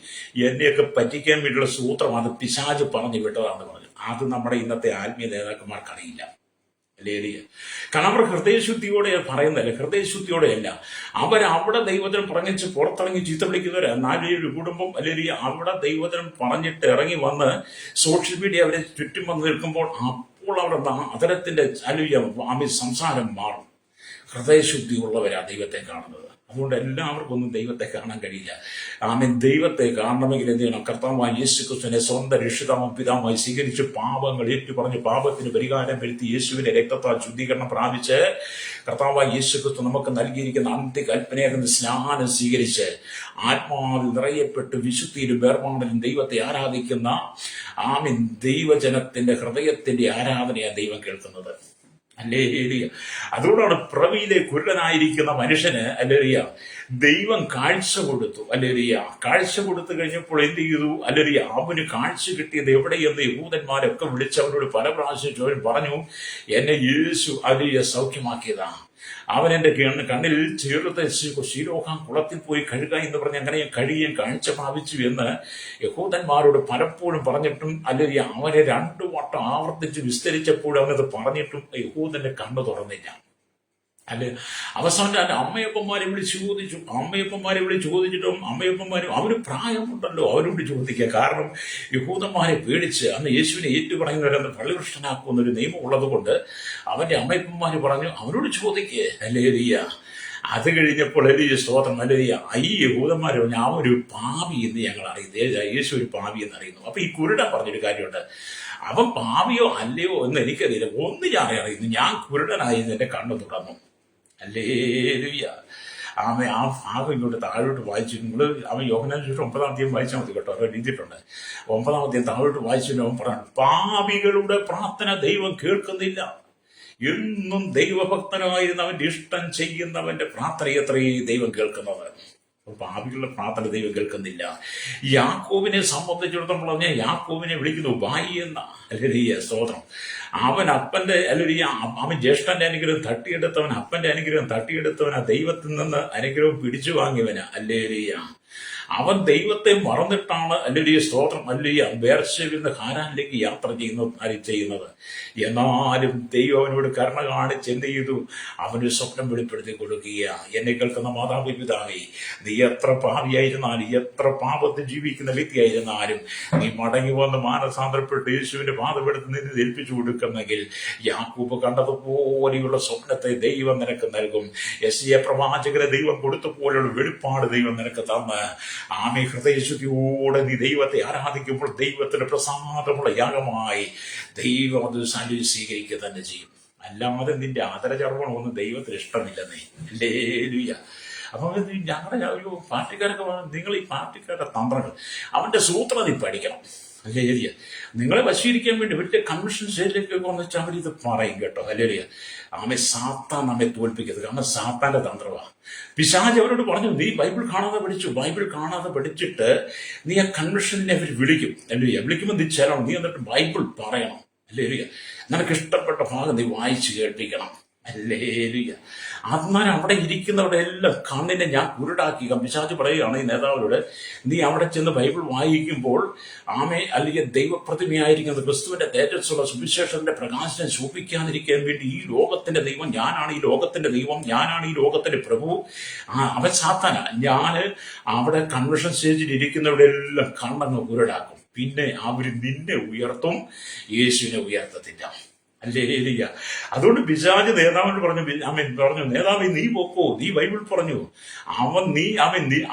എന്നെയൊക്കെ പറ്റിക്കാൻ വേണ്ടിയുള്ള സൂത്രം അത് പിശാച് പറഞ്ഞു വിട്ടതാണെന്ന് പറഞ്ഞു. അത് നമ്മുടെ ഇന്നത്തെ ആത്മീയ നേതാക്കന്മാർക്കറിയില്ല. കാരണം അവർ ഹൃദയശുദ്ധിയോടെ പറയുന്നതല്ല, ഹൃദയശുദ്ധിയോടെയല്ല. അവരവിടെ ദൈവത്തിനും പറഞ്ഞിച്ച് പുറത്തിറങ്ങി ചീത്ത വിളിക്കുന്നവര് 4-7 കുടുംബം അല്ലെങ്കിൽ അവിടെ ദൈവത്തിനും പറഞ്ഞിട്ട് ഇറങ്ങി വന്ന് സോഷ്യൽ മീഡിയ അവരെ ചുറ്റും വന്ന് നിൽക്കുമ്പോൾ അപ്പോൾ അവരുടെ അതരത്തിന്റെ സംസാരം മാറും. ഹൃദയശുദ്ധി ഉള്ളവരാ ദൈവത്തെ കാണുന്നത്. അതുകൊണ്ട് എല്ലാവർക്കും ഒന്നും ദൈവത്തെ കാണാൻ കഴിയില്ല. ദൈവത്തെ കാണണമെങ്കിൽ എന്ത് ചെയ്യണം? കർത്താവായ യേശുക്രിസ്തുവിനെ സ്വന്തം രക്ഷിതാവും പിതാവുമായി സ്വീകരിച്ച് പാപങ്ങൾ ഏറ്റുപറഞ്ഞ് പാപത്തിന് പരിഹാരം വരുത്തി യേശുവിന്റെ രക്തത്താൽ ശുദ്ധീകരണം പ്രാപിച്ച് കർത്താവായ യേശുക്രിസ്തു നമുക്ക് നൽകിയിരിക്കുന്ന അന്ത്യകൽപ്പനയാകുന്ന സ്നാനം സ്വീകരിച്ച് ആത്മാവിൽ നിറയപ്പെട്ട് വിശുദ്ധിയിലും വേർപാടിലും ദൈവത്തെ ആരാധിക്കുന്ന ദൈവജനത്തിന്റെ ഹൃദയത്തിന്റെ ആരാധനയാണ് ദൈവം കേൾക്കുന്നത്. അല്ലേലിയ. അതുകൊണ്ടാണ് പ്രവിയിലെ കുരുടനായിരിക്കുന്ന മനുഷ്യന് അല്ലേലിയ ദൈവം കാഴ്ച കൊടുത്തു. അല്ലേലിയ. കാഴ്ച കൊടുത്തു കഴിഞ്ഞപ്പോൾ എന്ത് ചെയ്തു? അല്ലേലിയ അവന് കാഴ്ച കിട്ടിയത് എവിടെയെന്ന് യഹൂദന്മാരൊക്കെ വിളിച്ചവരോട് പല പ്രാവശ്യം പറഞ്ഞു, എന്നെ യേശു അല്ലേലിയ സൗഖ്യമാക്കിയതാ. അവൻ എന്റെ കണ്ണിൽ ചേർത്ത് ശീലോഹാൻ കുളത്തിൽ പോയി കഴുക എന്ന് പറഞ്ഞ് അങ്ങനെ കഴിയാൻ കാഴ്ച പ്രാപിച്ചു എന്ന് യഹൂദന്മാരോട് പലപ്പോഴും പറഞ്ഞിട്ടും അല്ലെങ്കിൽ അവരെ 2 വട്ടം ആവർത്തിച്ച് വിസ്തരിച്ചപ്പോഴും അവനത് പറഞ്ഞിട്ടും യഹൂദന്റെ കണ്ണ് തുറന്നില്ല. അല്ലെ? അവസാനം അമ്മയപ്പന്മാരെ വിളിച്ച് ചോദിച്ചിട്ടും അമ്മയപ്പന്മാരും അവര് പ്രായമുണ്ടല്ലോ, അവരോട് ചോദിക്കുക. കാരണം യഹൂദന്മാരെ പേടിച്ച് അന്ന് യേശുവിനെ ഏറ്റുപറയുന്നവരെന്ന് പള്ളികൃഷ്ണനാക്കുന്നൊരു നിയമം ഉള്ളത് കൊണ്ട് അവന്റെ അമ്മയപ്പന്മാര് പറഞ്ഞു അവരോട് ചോദിക്കേ. അല്ലേലിയ. അത് കഴിഞ്ഞപ്പോൾ സ്തോത്രം അല്ലേലിയ ഈ യഹൂദന്മാര് പറഞ്ഞു ആ ഒരു പാപി എന്ന് ഞങ്ങൾ അറിയുന്നത്, യേശു ഒരു പാപി എന്ന് അറിയുന്നു. അപ്പൊ ഈ കുരുടൻ പറഞ്ഞൊരു കാര്യമുണ്ട്, അവൻ പാപിയോ അല്ലയോ എന്ന് എനിക്കറിയില്ല, ഒന്ന് ഞാൻ അറിയുന്നു, ഞാൻ കുരുടനായിരുന്നു, എന്റെ കണ്ണ് തുറന്നു. അല്ലേലുയ്യ. ആ ഭാഗം ഇങ്ങോട്ട് താഴോട്ട് വായിച്ചു. നിങ്ങൾ യോഹന്നാൻ സുവിശേഷം 9-ാം അധ്യായം വായിച്ചാൽ മതി കേട്ടോ, അവർ എഴുതിയിട്ടുണ്ട്. 9-ാം അധ്യായം താഴോട്ട് വായിച്ചു അവൻ പറഞ്ഞു, പാപികളുടെ പ്രാർത്ഥന ദൈവം കേൾക്കുന്നില്ല. എന്നും ദൈവഭക്തനായിരുന്ന അവന്റെ ഇഷ്ടം ചെയ്യുന്നവന്റെ പ്രാർത്ഥനയത്രേ ദൈവം കേൾക്കുന്നത്. പാപികളുടെ പ്രാർത്ഥന ദൈവം കേൾക്കുന്നില്ല. യാക്കോബിനെ സംബന്ധിച്ചിടത്തോളം പറഞ്ഞാൽ യാക്കോബിനെ വിളിക്കുന്നു വായി എന്ന അല്ലേലിയ സ്തോത്രം. അവൻ അപ്പന്റെ അല്ലേലിയ അവൻ ജ്യേഷ്ഠന്റെ അനുഗ്രഹം തട്ടിയെടുത്തവൻ, അപ്പന്റെ അനുഗ്രഹം തട്ടിയെടുത്തവനാ, ദൈവത്തിൽ നിന്ന് അനുഗ്രഹം പിടിച്ചു വാങ്ങിയവനാ. അല്ലേലിയ. അവൻ ദൈവത്തെ മറന്നിട്ടാണ് അല്ലേലിയ സ്തോത്രം അല്ലേലിയ ബേർശേബയിൽ നിന്ന് ഹാരാനിലേക്ക് യാത്ര ചെയ്യുന്നത്. എന്നാലും ദൈവം അവനോട് കരുണ കാണിച്ച് എന്ത് ചെയ്തു? അവന് സ്വപ്നം വെളിപ്പെടുത്തി കൊടുക്കുക. എന്നെ കേൾക്കുന്ന മാതാപിതാവേ, നീ എത്ര പാപിയായിരുന്നാലും എത്ര പാപത്തിൽ ജീവിക്കുന്ന വ്യക്തിയായിരുന്നാലും നീ മടങ്ങി വന്ന് മാനസാന്തരപ്പെട്ട് യേശുവിന്റെ പാദമെടുത്ത് നിന്ന് ഏൽപ്പിച്ചു കൊടുക്കുന്നെങ്കിൽ യാക്കൂബ് കണ്ടതുപോലെയുള്ള സ്വപ്നത്തെ ദൈവം നിനക്ക് നൽകും. യെശയ്യാ പ്രവാചകനെ ദൈവം കൊടുത്തപോലെയുള്ള വെളിപ്പാട് ദൈവം നിനക്ക് തന്ന് ഹൃദയശുദ്ധിയോടെ നീ ദൈവത്തെ ആരാധിക്കുമ്പോൾ ദൈവത്തിന്റെ പ്രസാദമുള്ള യാഗമായി ദൈവം അത് സ്വീകരിക്കുക തന്നെ ചെയ്യും. അല്ലാതെ നിന്റെ ആദരചർവണമൊന്നും ദൈവത്തിന് ഇഷ്ടമില്ലെന്നേ. അല്ലേലൂയ. അപ്പൊ ഞങ്ങളുടെ ഒരു പാർട്ടിക്കാരൊക്കെ നിങ്ങൾ ഈ പാർട്ടിക്കാരുടെ തന്ത്രങ്ങൾ അവന്റെ സൂത്രം നീ പഠിക്കണം. അല്ലേലിയ. നിങ്ങളെ വശീകരിക്കാൻ വേണ്ടി വലിയ കൺവെൻഷൻ സ്റ്റേജിലേക്കൊക്കെ വന്നിട്ട് അവരിത് പറയും കേട്ടോ. അല്ലേലിയ. സാത്താൻ നമ്മെ തോൽപ്പിക്കരുത്. കാരണം സാത്താന്റെ തന്ത്രമാണ്. പിശാച് അവരോട് പറഞ്ഞു, നീ ബൈബിൾ കാണാതെ പഠിച്ചിട്ട് നീ ആ കൺവെൻഷനെ അവർ വിളിക്കും. അല്ലേലിയ. വിളിക്കുമ്പോൾ നീ ചേരണം, നീ എന്നിട്ട് ബൈബിൾ പറയണം. അല്ലേലിയ. നിനക്ക് ഇഷ്ടപ്പെട്ട ഭാഗം നീ വായിച്ചു കേൾപ്പിക്കണം. ഹല്ലേലൂയ. അന്നേരം അവിടെ ഇരിക്കുന്നവരുടെ എല്ലാം കണ്ണിനെ ഞാൻ കുരുടാക്കി. പിശാച് പറയുകയാണ് ഈ നേതാവിനോട്, നീ അവിടെ ചെന്ന് ബൈബിൾ വായിക്കുമ്പോൾ അല്ലെങ്കിൽ ദൈവപ്രതിമയായിരിക്കുന്നത് ക്രിസ്തുവിന്റെ തേജസ്സുള്ള സുവിശേഷത്തിന്റെ പ്രകാശനം ശോഭിക്കാതിരിക്കാൻ വേണ്ടി ഈ ലോകത്തിന്റെ ദൈവം ഞാനാണ്, ഈ ലോകത്തിന്റെ ദൈവം ഞാനാണ്, ഈ ലോകത്തിന്റെ പ്രഭു അവൻ സാത്താനാ. ഞാൻ അവിടെ കൺവെൻഷൻ സ്റ്റേജിൽ ഇരിക്കുന്നവരുടെ എല്ലാം കണ്ണങ്ങ് കുരുടാക്കും. പിന്നെ അവര് നിന്നെ ഉയർത്തും, യേശുവിനെ ഉയർത്തത്തില്ല. ഹല്ലേലൂയ. അതുകൊണ്ട് പിശാച് നേതാവിനോട് പറഞ്ഞു, നേതാവേ നീ പോക്കോ, നീ ബൈബിൾ പറഞ്ഞു, നീ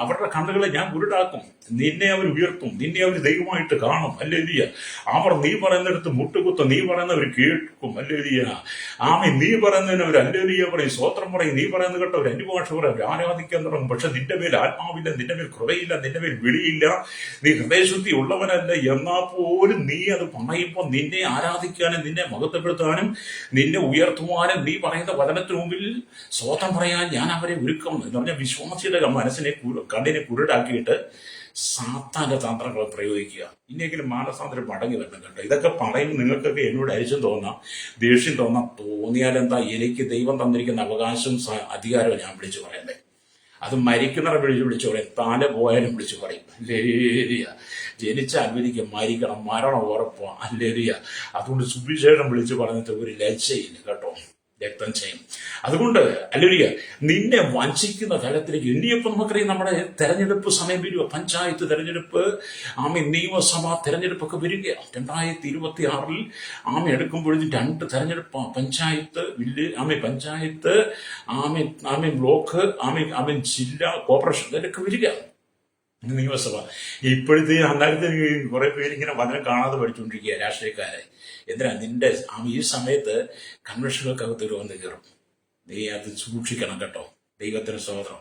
അവരുടെ കണ്ണുകളെ ഞാൻ കുരുടാക്കും, നിന്നെ അവർ ഉയർത്തും, നിന്നെ അവർ ദൈവമായിട്ട് കാണും. ഹല്ലേലൂയ. അവർ നീ പറയുന്നിടത്ത് മുട്ടുകുത്തും, നീ പറയുന്നവർ കേൾക്കും. ഹല്ലേലൂയ. നീ പറയുന്നതിന് അവർ ഹല്ലേലൂയ പറയും, സ്വോത്രം പറയും, നീ പറയുന്നത് കേട്ടോ ഒരു അന്യഭാഷ പറയും, അവർ ആരാധിക്കാൻ തുടങ്ങും. പക്ഷെ നിന്റെ മേൽ ആത്മാവില്ല, നിന്റെ മേൽ കൃപയില്ല, നിന്റെ മേൽ വിളിയില്ല, നീ ഹൃദയശുദ്ധി ഉള്ളവനല്ല. എന്നാൽ പോലും നീ അത് പറയുമ്പോൾ നിന്നെ ആരാധിക്കാനും നിന്നെ മഹത്വപ്പെടുത്താനും നിന്നെ ഉയർത്തുവാനും നീ പറയുന്ന വചനത്തിന് മുമ്പിൽ സ്വോത്രം പറയാൻ ഞാൻ അവരെ ഒരുക്കും എന്ന് പറഞ്ഞാൽ വിശ്വാസിയുടെ മനസ്സിനെ കണ്ണിനെ കുരുടാക്കിയിട്ട് സാത്താന്റെ തന്ത്രങ്ങൾ പ്രയോഗിക്കുക. ഇനിയെങ്കിലും മാനസാന്തരം മടങ്ങി വരണം കേട്ടോ. ഇതൊക്കെ പറയുമ്പോൾ നിങ്ങൾക്കൊക്കെ എന്നോട് അരിശം തോന്നാം, ദേഷ്യം തോന്നിയാലെന്താ, എനിക്ക് ദൈവം തന്നിരിക്കുന്ന അവകാശവും അധികാരവും ഞാൻ വിളിച്ചു പറയുന്നത്. അത് മരിക്കുന്നവരെ വിളിച്ചു പറയും, താനെ പോയാലും വിളിച്ചു പറയും. ഹല്ലേലൂയ. ജനിച്ചാൽ വിധിക്കും, മരിക്കണം, മരണം ഉറപ്പാ. ഹല്ലേലൂയ. അതുകൊണ്ട് സുവിശേഷം വിളിച്ചു പറഞ്ഞിട്ട് ഒരു ലജ്ജയില്ല കേട്ടോ, രക്തം ചെയ്യും. അതുകൊണ്ട് ഹല്ലേലൂയ, നിന്നെ വഞ്ചിക്കുന്ന തലത്തിലേക്ക് ഇനിയിപ്പോൾ നമുക്കറിയാം, നമ്മുടെ തെരഞ്ഞെടുപ്പ് സമയം വരിക, പഞ്ചായത്ത് തെരഞ്ഞെടുപ്പ്, നിയമസഭാ തെരഞ്ഞെടുപ്പൊക്കെ വരിക. 2026 എടുക്കുമ്പോഴേക്കും 2 തെരഞ്ഞെടുപ്പ്, പഞ്ചായത്ത് പഞ്ചായത്ത് ബ്ലോക്ക്, ജില്ല, കോർപ്പറേഷൻ, ഇതൊക്കെ വരിക. നിയമസഭ ഇപ്പോഴത്തെ അന്നേരത്തെ കുറെ പേരിങ്ങനെ വചനം കാണാതെ പഠിച്ചുകൊണ്ടിരിക്കുക രാഷ്ട്രീയക്കാരെ. എന്തിനാ നിന്റെ ഈ സമയത്ത് കൺവെൻഷനുകൾക്കകത്ത് വന്ന് കയറും. നീ അത് സൂക്ഷിക്കണം കേട്ടോ. ദൈവത്തിന് സ്തോത്രം.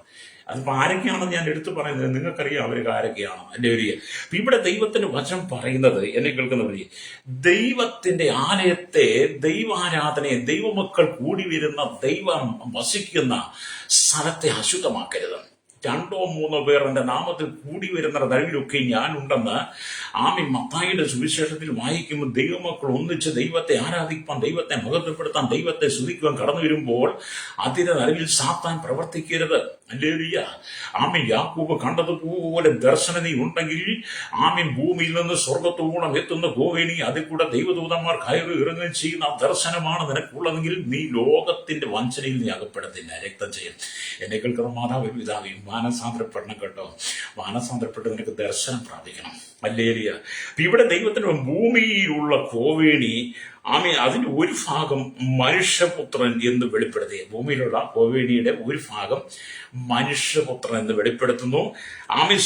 അതിപ്പോ ആരൊക്കെയാണെന്ന് ഞാൻ എടുത്തു പറയുന്നത് നിങ്ങൾക്കറിയാം അവർക്ക് ആരൊക്കെയാണ്. എൻ്റെ ഒരു ഇവിടെ ദൈവത്തിന്റെ വചനം പറയുന്നത്, എന്നെ കേൾക്കുന്നവർ, ദൈവത്തിന്റെ ആലയത്തെ, ദൈവാരാധനയെ, ദൈവമക്കൾ കൂടി വരുന്ന, ദൈവം വസിക്കുന്ന സ്ഥലത്തെ അശുദ്ധമാക്കരുത്. 2 or 3 പേർ എന്റെ നാമത്തിൽ കൂടി വരുന്ന നടുവിലൊക്കെ ഞാനുണ്ടെന്ന് മത്തായിയുടെ സുവിശേഷത്തിൽ വായിക്കുമ്പോൾ ദൈവമക്കൾ ഒന്നിച്ച് ദൈവത്തെ ആരാധിക്കാൻ, ദൈവത്തെ മഹത്വപ്പെടുത്താൻ, ദൈവത്തെ സ്തുതിക്കുവാൻ കടന്നു വരുമ്പോൾ അതിന്റെ നടുവിൽ സാത്താൻ പ്രവർത്തിക്കരുത്. ഹല്ലേലൂയ. യാക്കോബ് കണ്ടതുപോലെ ദർശനം നീ ഉണ്ടെങ്കിൽ ഭൂമിയിൽ നിന്ന് സ്വർഗത്തോളം എത്തുന്ന ഗോവേണി, അതിൽ കൂടെ ദൈവദൂതന്മാർ കയറി ഇറങ്ങുകയും ചെയ്യുന്ന ദർശനമാണ് നിനക്കുള്ളതെങ്കിൽ നീ ലോകത്തിന്റെ വഞ്ചനയിൽ നീ അകപ്പെടത്തില്ല. രക്തം ചെയ്യും. എന്നെ കേൾക്കുന്ന മാതാവ് പിതാവേ, മാനസാന്തരപ്പെടണം കേട്ടോ. മാനസാന്തരപ്പെട്ട് നിനക്ക് ദർശനം പ്രാപിക്കണം. ഹല്ലേലൂയ. ഇവിടെ ദൈവത്തിന് ഭൂമിയിലുള്ള കോവേണി, അതിന്റെ ഒരു ഭാഗം മനുഷ്യപുത്രൻ എന്ന് വെളിപ്പെടുത്തി. ഭൂമിയിലുള്ള കോവേണിയുടെ ഒരു ഭാഗം മനുഷ്യപുത്രൻ എന്ന് വെളിപ്പെടുത്തുന്നു.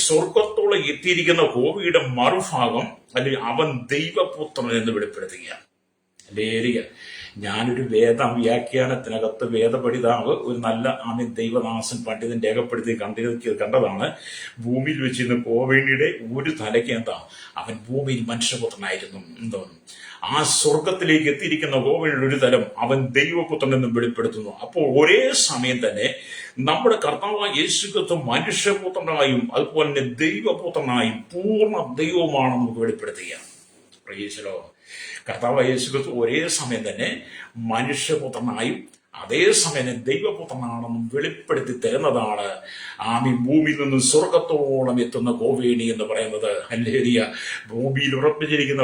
സ്വർഗത്തോളം എത്തിയിരിക്കുന്ന കോവിയുടെ മറുഭാഗം അല്ലെങ്കിൽ അവൻ ദൈവപുത്രൻ എന്ന് വെളിപ്പെടുത്തുകയാണ്. ഹല്ലേലൂയ. ഞാനൊരു വ്യാഖ്യാനത്തിനകത്ത് വേദപഠിതാവ് ഒരു നല്ല ദൈവദാസൻ പണ്ഡിതൻ രേഖപ്പെടുത്തി കണ്ടതാണ്. ഭൂമിയിൽ വെച്ചിരുന്ന കോവേണിയുടെ ഒരു തലയ്ക്ക് അവൻ ഭൂമിയിൽ മനുഷ്യപുത്രനായിരുന്നു എന്തോന്നും. സ്വർഗത്തിലേക്ക് എത്തിയിരിക്കുന്ന കോവേണിയുടെ ഒരു തലം അവൻ ദൈവപുത്രൻ എന്നും വെളിപ്പെടുത്തുന്നു. അപ്പോൾ ഒരേ സമയം തന്നെ നമ്മുടെ കർത്താവായ യേശുക്രിസ്തു മനുഷ്യപുത്രനായും അതുപോലെ തന്നെ ദൈവപുത്രനായും പൂർണ്ണ ദൈവവുമാണെന്ന് നമുക്ക് വെളിപ്പെടുത്തുകയാണ്. പ്രൈസ് കർത്താവായ യേശുക്രിസ്തു ഒരേ സമയം തന്നെ മനുഷ്യപുത്രനായും അതേസമയം ദൈവപുത്രനാണെന്നും വെളിപ്പെടുത്തി തരുന്നതാണ് ഭൂമിയിൽ നിന്ന് സ്വർഗത്തോളം എത്തുന്ന കോവേണി എന്ന് പറയുന്നത്. ഹല്ലേലൂയ. ഭൂമിയിൽ ഉറപ്പിച്ചിരിക്കുന്ന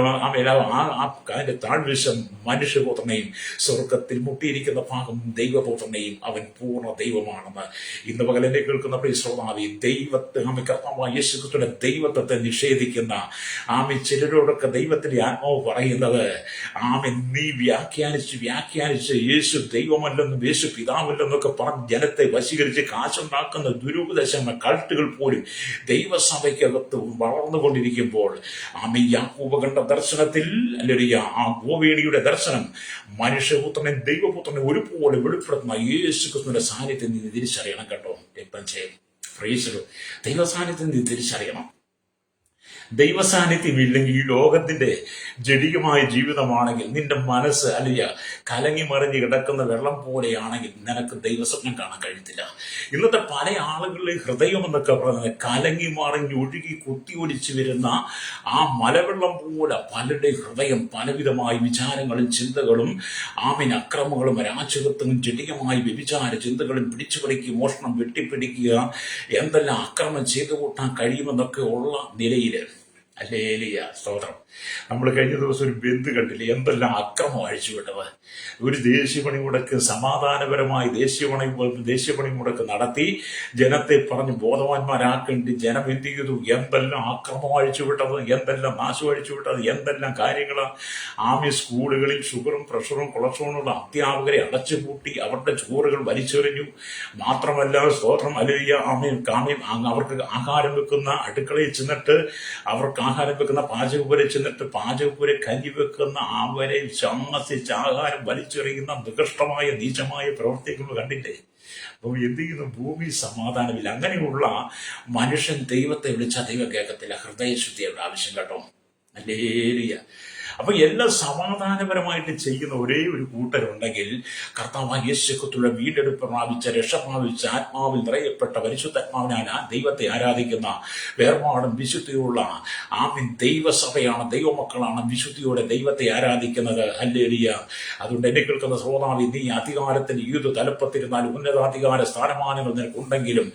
അതിന്റെ താഴ്വശം മനുഷ്യപുത്രനെയും സ്വർഗത്തിൽ മുട്ടിയിരിക്കുന്ന ഭാഗം ദൈവപുത്രനെയും അവൻ പൂർണ്ണ ദൈവമാണെന്ന് ഇന്ന് പകലെന്നെ കേൾക്കുന്ന പ്രിയ ശ്രോതാവേ, കർത്താവായ യേശുക്രിസ്തുവിന്റെ ദൈവത്വത്തെ നിഷേധിക്കുന്ന ചിലരോടൊക്കെ ദൈവത്തിന്റെ ആത്മാവ് പറയുന്നത് നീ വ്യാഖ്യാനിച്ച് യേശു ദൈവമല്ലെന്നും യേശു പിതാവല്ലെന്നൊക്കെ പറഞ്ഞ് ജനത്തെ വശീകരിച്ച് കാശുണ്ടാക്കുന്ന ദുരുപദേശങ്ങൾ, കൾട്ടുകൾ പോലും ദൈവസഭയ്ക്കകത്ത് വളർന്നുകൊണ്ടിരിക്കുമ്പോൾ യാക്കോബ് കണ്ട ദർശനത്തിൽ ഗോവേണിയുടെ ദർശനം മനുഷ്യപുത്രനെ ദൈവപുത്രനെ ഒരുപോലെ വെളിപ്പെടുത്തുന്ന യേശുക്രിസ്തുവിന്റെ സാന്നിധ്യം നീ തിരിച്ചറിയണം കേട്ടോ. രക്തം ചെയ്യും. പ്രൈസ് ദൈവ സാന്നിധ്യം നീ തിരിച്ചറിയണം. ദൈവസാന്നിധ്യം ഇല്ലെങ്കിൽ ഈ ലോകത്തിന്റെ ജഡികമായ ജീവിതമാണെങ്കിൽ നിന്റെ മനസ്സ് അല്ലെങ്കിൽ കലങ്ങി മറിഞ്ഞ് കിടക്കുന്ന വെള്ളം പോലെയാണെങ്കിൽ നിനക്ക് ദൈവസ്വപ്നം കാണാൻ കഴിയത്തില്ല. ഇന്നത്തെ പല ആളുകളുടെ ഹൃദയം എന്നൊക്കെ പറയുന്നത് കലങ്ങി മറിഞ്ഞ് ഒഴുകി കുത്തിയൊലിച്ചു വരുന്ന ആ മലവെള്ളം പോലെ പലരുടെ ഹൃദയം പലവിധമായ വിചാരങ്ങളും ചിന്തകളും അക്രമങ്ങളും അരാജകത്വവും ജഡികമായി വ്യഭിചാര ചിന്തകളും പിടിച്ചുപറിക്കുക, മോഷണം വെട്ടിപ്പിടിക്കുക, എന്തെല്ലാം അക്രമം ചെയ്തു കൂട്ടാൻ കഴിയുമെന്നൊക്കെ ഉള്ള നിലയിൽ ഹല്ലേലൂയ സ്തോത്രം. നമ്മൾ കഴിഞ്ഞ ദിവസം ഒരു ബന്ധു കണ്ടില്ലേ, എന്തെല്ലാം അക്രമം അഴിച്ചുവിട്ടത്. ഒരു ദേശീയ പണിമുടക്ക് സമാധാനപരമായി ദേശീയ പണിമുടക്ക് നടത്തി ജനത്തെ പറഞ്ഞ് ബോധവാന്മാരാക്കേണ്ടി ജനം എന്ത് ചെയ്തു? എന്തെല്ലാം അക്രമം അഴിച്ചുവിട്ടത്, എന്തെല്ലാം നാശം അഴിച്ചുവിട്ടത്, എന്തെല്ലാം കാര്യങ്ങളാണ്. സ്കൂളുകളിൽ ഷുഗറും പ്രഷറും കൊളസ്ട്രോളുള്ള അധ്യാപകരെ അടച്ചുപൂട്ടി അവരുടെ ചോറുകൾ വലിച്ചെറിഞ്ഞു. മാത്രമല്ല സ്തോത്രം ഹല്ലേലൂയ അവർക്ക് ആഹാരം വെക്കുന്ന അടുക്കളയിൽ ചെന്നിട്ട് അവർക്ക് ആഹാരം വെക്കുന്ന പാചകപ്പുര ചെന്നിട്ട് പാചകപ്പുര കഞ്ഞി വെക്കുന്ന അവരെ ശാസിച്ച് ആഹാരം വലിച്ചെറിയുന്ന നികൃഷ്ടമായ നീചമായ പ്രവർത്തികൾ കണ്ടില്ലേ? അപ്പോൾ എന്ത് ചെയ്യുന്നു? ഭൂമി സമാധാനമില്ല. അങ്ങനെയുള്ള മനുഷ്യൻ ദൈവത്തെ വിളിച്ചാൽ ദൈവം കേൾക്കത്തില്ല. ഹൃദയശുദ്ധിയുടെ ആവശ്യം കേട്ടോ. ഹല്ലേലൂയ. അപ്പൊ എല്ലാം സമാധാനപരമായിട്ട് ചെയ്യുന്ന ഒരേ ഒരു കൂട്ടരുണ്ടെങ്കിൽ കർത്താവായ യേശുക്രിസ്തുവിന്റെ വീണ്ടെടുപ്പ് പ്രാപിച്ച രക്ഷ പ്രാപിച്ച ആത്മാവിൽ നിറയപ്പെട്ട പരിശുദ്ധാത്മാവിനാൽ ദൈവത്തെ ആരാധിക്കുന്ന വേർപാടും വിശുദ്ധിയുള്ള ദൈവസഭയാണ്, ദൈവമക്കളാണ് വിശുദ്ധിയോടെ ദൈവത്തെ ആരാധിക്കുന്നത്. ഹല്ലേലൂയ. അതുകൊണ്ട് എന്നെ കേൾക്കുന്ന ശ്രോതാവി, നീ അധികാരത്തിന് ഏത് തലപ്പത്തിരുന്നാൽ ഉന്നതാധികാര സ്ഥാനമാനങ്ങൾ നിനക്കുണ്ടെങ്കിലും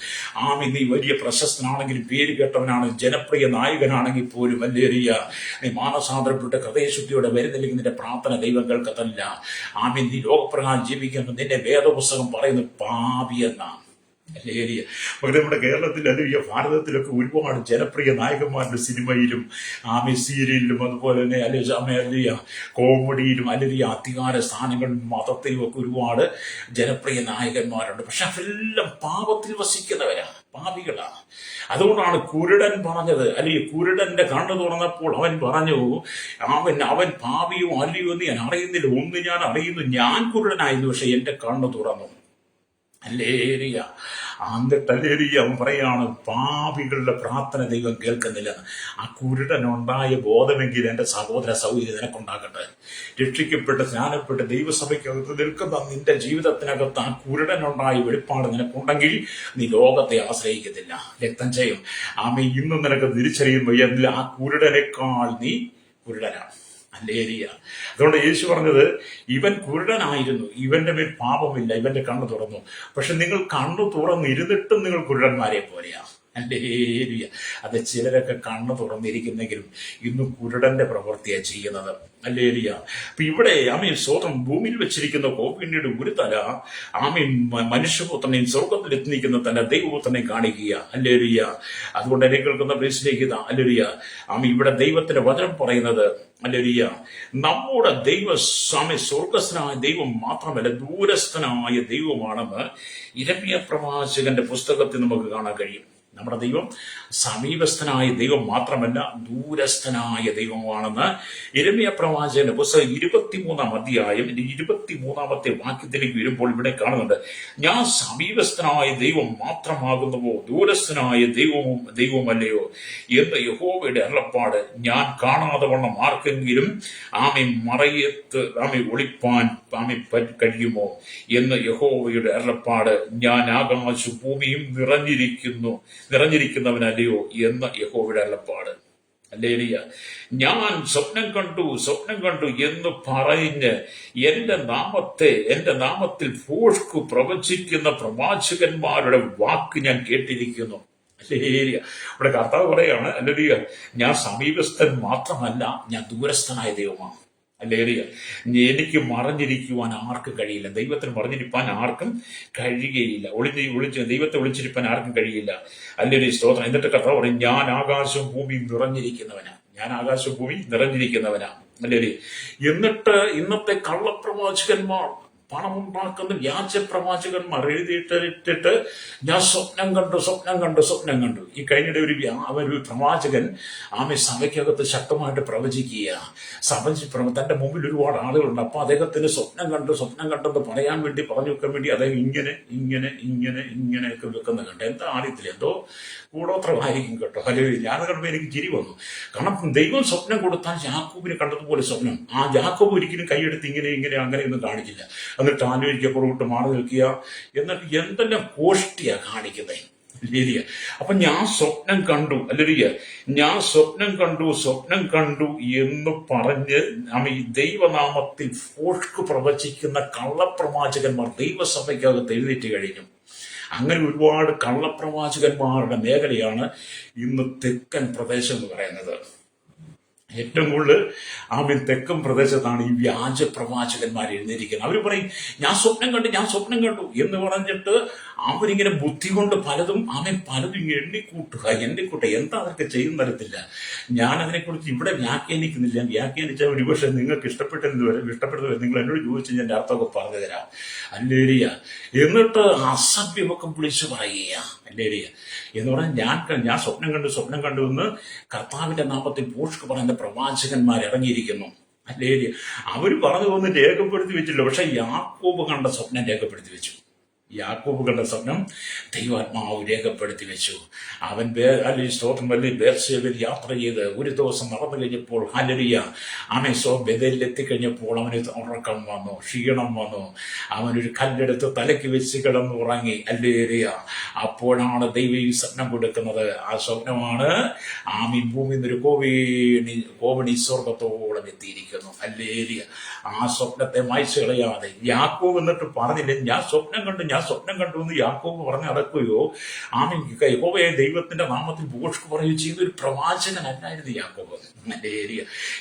നീ വലിയ പ്രശസ്തനാണെങ്കിലും പേര് കേട്ടവനാണെങ്കിലും ജനപ്രിയ നായകനാണെങ്കിൽ പോലും ഹല്ലേലൂയ നീ മാനസാന്തരപ്പെട്ട ഹൃദയശുദ്ധിയോടെ വരുന്നില്ലെങ്കിൽ നിന്റെ പ്രാർത്ഥന ദൈവം കേൾക്കത്തില്ല. നീ ലോകപ്രകാരം ജീവിക്കുന്നു. നിന്റെ വേദപുസ്തകം പറയുന്നു പാപി എന്നാണ്. ഹല്ലേലൂയ. നമ്മുടെ കേരളത്തിൽ അല്ലെങ്കിൽ ഭാരതത്തിലൊക്കെ ഒരുപാട് ജനപ്രിയ നായകന്മാരുടെ സിനിമയിലും സീരിയലിലും അതുപോലെ തന്നെ അല്ലെങ്കിൽ കോമഡിയിലും അല്ലെങ്കിൽ അധികാര സ്ഥാനങ്ങളിലും മതത്തിലും ഒക്കെ ഒരുപാട് ജനപ്രിയ നായകന്മാരുണ്ട്. പക്ഷെ അവരെല്ലാം പാപത്തിൽ വസിക്കുന്നവരാണ്, പാപികളാണ്. അതുകൊണ്ടാണ് കുരുടൻ പറഞ്ഞത്, അല്ലെങ്കിൽ കുരുടന്റെ കണ്ണു തുറന്നപ്പോൾ അവൻ പറഞ്ഞു, അവൻ പാപിയോ അല്ലയോ എന്ന് ഞാൻ അറിയുന്നില്ല, ഒന്ന് ഞാൻ അറിയുന്നു, ഞാൻ കുരുടനായിരുന്നു, പക്ഷെ എന്റെ കണ്ണു തുറന്നു. ഹല്ലേലൂയ. എന്നിട്ട് ഹല്ലേലൂയ അവൻ പറയാണ് പാപികളുടെ പ്രാർത്ഥന ദൈവം കേൾക്കുന്നില്ലെന്ന്. ആ കുരുടനുണ്ടായ ബോധമെങ്കിൽ എൻ്റെ സഹോദര സൗകര്യം നിനക്കുണ്ടാകട്ടെ. രക്ഷിക്കപ്പെട്ട് സ്നാനപ്പെട്ട് ദൈവസഭയ്ക്കകത്ത് നിൽക്കുന്ന നിന്റെ ജീവിതത്തിനകത്ത് ആ കുരുടനുണ്ടായ വെളിപ്പാട് നിനക്കുണ്ടെങ്കിൽ നീ ലോകത്തെ ആശ്രയിക്കത്തില്ല, രക്തം ചെയ്യും. ഇന്നും നിനക്ക് തിരിച്ചറിയുമ്പോൾ ആ കുരുടനേക്കാൾ നീ കുരുടനാണ്. ഹല്ലേലൂയ. അതുകൊണ്ട് യേശു പറഞ്ഞത് ഇവൻ കുരുടനായിരുന്നു, ഇവന്റെ മേൽ പാപമില്ല, ഇവന്റെ കണ്ണു തുറന്നു. പക്ഷെ നിങ്ങൾ കണ്ണു തുറന്നിരുന്നിട്ടും നിങ്ങൾ കുരുടന്മാരെ പോലെയാ. ഹല്ലേലൂയ. അത് ചിലരൊക്കെ കണ്ണു തുറന്നിരിക്കുന്നെങ്കിലും ഇന്നും കുരുടന്റെ പ്രവൃത്തിയാണ് ചെയ്യുന്നത്. ഹല്ലേലൂയ. അപ്പൊ ഇവിടെ സ്വന്തം ഭൂമിയിൽ വെച്ചിരിക്കുന്ന കോപ്പിന്റെ ഒരു തല മനുഷ്യപുത്രനെയും സ്വർഗത്തിൽ എത്തിനിക്കുന്ന തന്റെ ദൈവപുത്രനെ കാണിക്കുക. ഹല്ലേലൂയ. അതുകൊണ്ട് എന്നെ കേൾക്കുന്ന പ്ലേസിലേക്ക് ഇതാ. ഹല്ലേലൂയ. ഇവിടെ ദൈവത്തിന്റെ വചനം പറയുന്നത് ഹല്ലേലൂയ നമ്മുടെ സ്വർഗസ്ഥനായ ദൈവം മാത്രമല്ല ദൂരസ്ഥനായ ദൈവമാണെന്ന് യിരെമ്യാ പ്രവാചകന്റെ പുസ്തകത്തിൽ നമുക്ക് കാണാൻ കഴിയും. നമ്മുടെ ദൈവം സമീപസ്ഥനായ ദൈവം മാത്രമല്ല ദൂരസ്ഥനായ ദൈവമാണെന്ന് യിരെമ്യാ പ്രവാചകന്റെ പുസ്തകം 23-ാം അധ്യായം 23-ാമത്തെ വാക്യത്തിലേക്ക് വരുമ്പോൾ ഇവിടെ കാണുന്നുണ്ട്, ഞാൻ സമീപസ്ഥനായ ദൈവം മാത്രമാകുന്നുവോ ദൂരസ്ഥനായ ദൈവമല്ലയോ എന്ന് യഹോവയുടെ അരുളപ്പാട്. ഞാൻ കാണാതെ വണ്ണം ആർക്കെങ്കിലും മറയത്ത് ഒളിപ്പാൻ കഴിയുമോ എന്ന് യഹോവയുടെ അരുളപ്പാട്. ഞാൻ ആകാശവും ഭൂമിയും നിറഞ്ഞിരിക്കുന്നവനല്ലയോ എന്ന് യഹോവയുടെ അരുളപ്പാട്. ഹല്ലേലൂയ. ഞാൻ സ്വപ്നം കണ്ടു എന്ന് പറഞ്ഞ് എന്റെ നാമത്തിൽ ഭോഷ്കു പ്രവചിക്കുന്ന പ്രവാചകന്മാരുടെ വാക്ക് ഞാൻ കേട്ടിരിക്കുന്നു. ഹല്ലേലൂയ. ഇവിടെ കർത്താവ് പറയാണ്, ഹല്ലേലൂയ, ഞാൻ സമീപസ്ഥൻ മാത്രമല്ല, ഞാൻ ദൂരസ്ഥനായ ദൈവമാണ്. ഹല്ലേലൂയ. എനിക്ക് മറഞ്ഞിരിക്കുവാൻ ആർക്കും കഴിയില്ല. ദൈവത്തിന് മറഞ്ഞിരിക്കാൻ ആർക്കും കഴിയുകയില്ല. ദൈവത്തെ ഒളിച്ചിരിക്കാൻ ആർക്കും കഴിയില്ല. ഹല്ലേലൂയ സ്തോത്രം. എന്നിട്ട് കർത്താവ് പറയും, ഞാൻ ആകാശവും ഭൂമിയും നിറഞ്ഞിരിക്കുന്നവനാ. ഹല്ലേലൂയ. എന്നിട്ട് ഇന്നത്തെ കള്ളപ്രവാചകന്മാർ പണമുണ്ടാക്കുന്ന വ്യാജ പ്രവാചകന്മാർ എഴുതിയിട്ടിട്ട് ഞാൻ സ്വപ്നം കണ്ടു. ഈ കഴിഞ്ഞിടെ ഒരു പ്രവാചകൻ സഭയ്ക്കകത്ത് ശക്തമായിട്ട് പ്രവചിക്കുക. തന്റെ മുമ്പിൽ ഒരുപാട് ആളുകളുണ്ട്. അപ്പൊ അദ്ദേഹത്തിന് സ്വപ്നം കണ്ടെന്ന് പറയാൻ വേണ്ടി പറഞ്ഞു വെക്കാൻ വേണ്ടി അദ്ദേഹം ഇങ്ങനെയൊക്കെ വെക്കുന്ന കണ്ടു. എന്താ ആദ്യത്തിൽ എന്തോ കൂടോത്രമായിരിക്കും കേട്ടോ. അല്ലെങ്കിൽ ഞാൻ കണ്ടപ്പോൾ എനിക്ക് ചിരി വന്നു. കാരണം ദൈവം സ്വപ്നം കൊടുത്താൽ യാക്കോബിനെ കണ്ടതുപോലെ സ്വപ്നം. യാക്കോബ് ഒരിക്കലും കൈയെടുത്ത് അങ്ങനെയൊന്നും കാണിക്കില്ല. എന്നിട്ട് ആലോചിക്കുക, പുറകോട്ട് മാറി നിൽക്കുക, എന്നിട്ട് എന്തെല്ലാം കോഷ്ടിയാ കാണിക്കുന്നത്. ശരിയാ. അപ്പൊ ഞാൻ സ്വപ്നം കണ്ടു എന്ന് പറഞ്ഞ് ഈ ദൈവനാമത്തിൽ ഫോഷ്ക്ക് പ്രവചിക്കുന്ന കള്ളപ്രവാചകന്മാർ ദൈവസഭയ്ക്കകത്ത് എഴുന്നേറ്റ് കഴിഞ്ഞു. അങ്ങനെ ഒരുപാട് കള്ളപ്രവാചകന്മാരുടെ മേഖലയാണ് ഇന്ന് തെക്കൻ പ്രദേശം എന്ന് പറയുന്നത്. ഏറ്റവും കൂടുതൽ തെക്കൻ പ്രദേശത്താണ് ഈ വ്യാജ പ്രവാചകന്മാർ എഴുന്നേരിക്കുന്നത്. അവർ പറയും ഞാൻ സ്വപ്നം കണ്ടു എന്ന് പറഞ്ഞിട്ട് അവരിങ്ങനെ ബുദ്ധി കൊണ്ട് പലതും എണ്ണിക്കൂട്ടുക. എന്താ അതൊക്കെ ചെയ്യുന്ന തരത്തില്ല. ഞാൻ അതിനെക്കുറിച്ച് ഇവിടെ വ്യാഖ്യാനിക്കുന്നില്ല. വ്യാഖ്യാനിച്ചാൽ ഒരുപക്ഷെ നിങ്ങൾക്ക് ഇഷ്ടപ്പെട്ടത് നിങ്ങൾ എന്നോട് ചോദിച്ചു ഞാൻ അർത്ഥമൊക്കെ പറഞ്ഞു തരാം. അല്ലേരിയ. എന്നിട്ട് അസഭ്യമൊക്കെ വിളിച്ചു പറയുക. അല്ലേരിയ എന്ന് പറഞ്ഞാൽ ഞാൻ സ്വപ്നം കണ്ടു എന്ന് കർത്താവിന്റെ നാമത്തിൽ പോഷ്ക്ക് പറയുന്ന പ്രവാചകന്മാർ ഇറങ്ങിയിരിക്കുന്നു. അല്ലേരിയ. അവർ പറഞ്ഞു ഒന്നും രേഖപ്പെടുത്തി വെച്ചില്ല. പക്ഷെ യാക്കോബ് കണ്ട സ്വപ്നം രേഖപ്പെടുത്തി വെച്ചു. ദൈവാത്മാവ് രേഖപ്പെടുത്തി വെച്ചു. അവൻ ബേർശേബയിൽ യാത്ര ചെയ്ത് ഒരു ദിവസം നടന്നു കഴിഞ്ഞപ്പോൾ ബേഥേലിൽ എത്തിക്കഴിഞ്ഞപ്പോൾ അവന് ഉറക്കം വന്നു, ക്ഷീണം വന്നു. അവനൊരു കല്ലെടുത്ത് തലയ്ക്ക് വെച്ച് കിടന്നു ഉറങ്ങി. അല്ലേരിയ. അപ്പോഴാണ് ദൈവം ഈ സ്വപ്നം കൊടുക്കുന്നത്. ആ സ്വപ്നമാണ് ഭൂമി ഒരു കോവണി സ്വർഗത്തോളം എത്തിയിരിക്കുന്നു. അല്ലേരിയ. ആ സ്വപ്നത്തെ മായ്ച്ചു കളയാതെ യാക്കോബ് എന്നിട്ട് പറഞ്ഞില്ല ഞാൻ സ്വപ്നം കണ്ടു എന്ന് യാക്കോബ് പറഞ്ഞ് നടക്കുകയോ യഹോവയെ ദൈവത്തിന്റെ നാമത്തിൽ ബോഷ്ക്ക് പറയുകയോ ചെയ്യുന്ന ഒരു പ്രവാചകനല്ലായിരുന്നു യാക്കോബ്.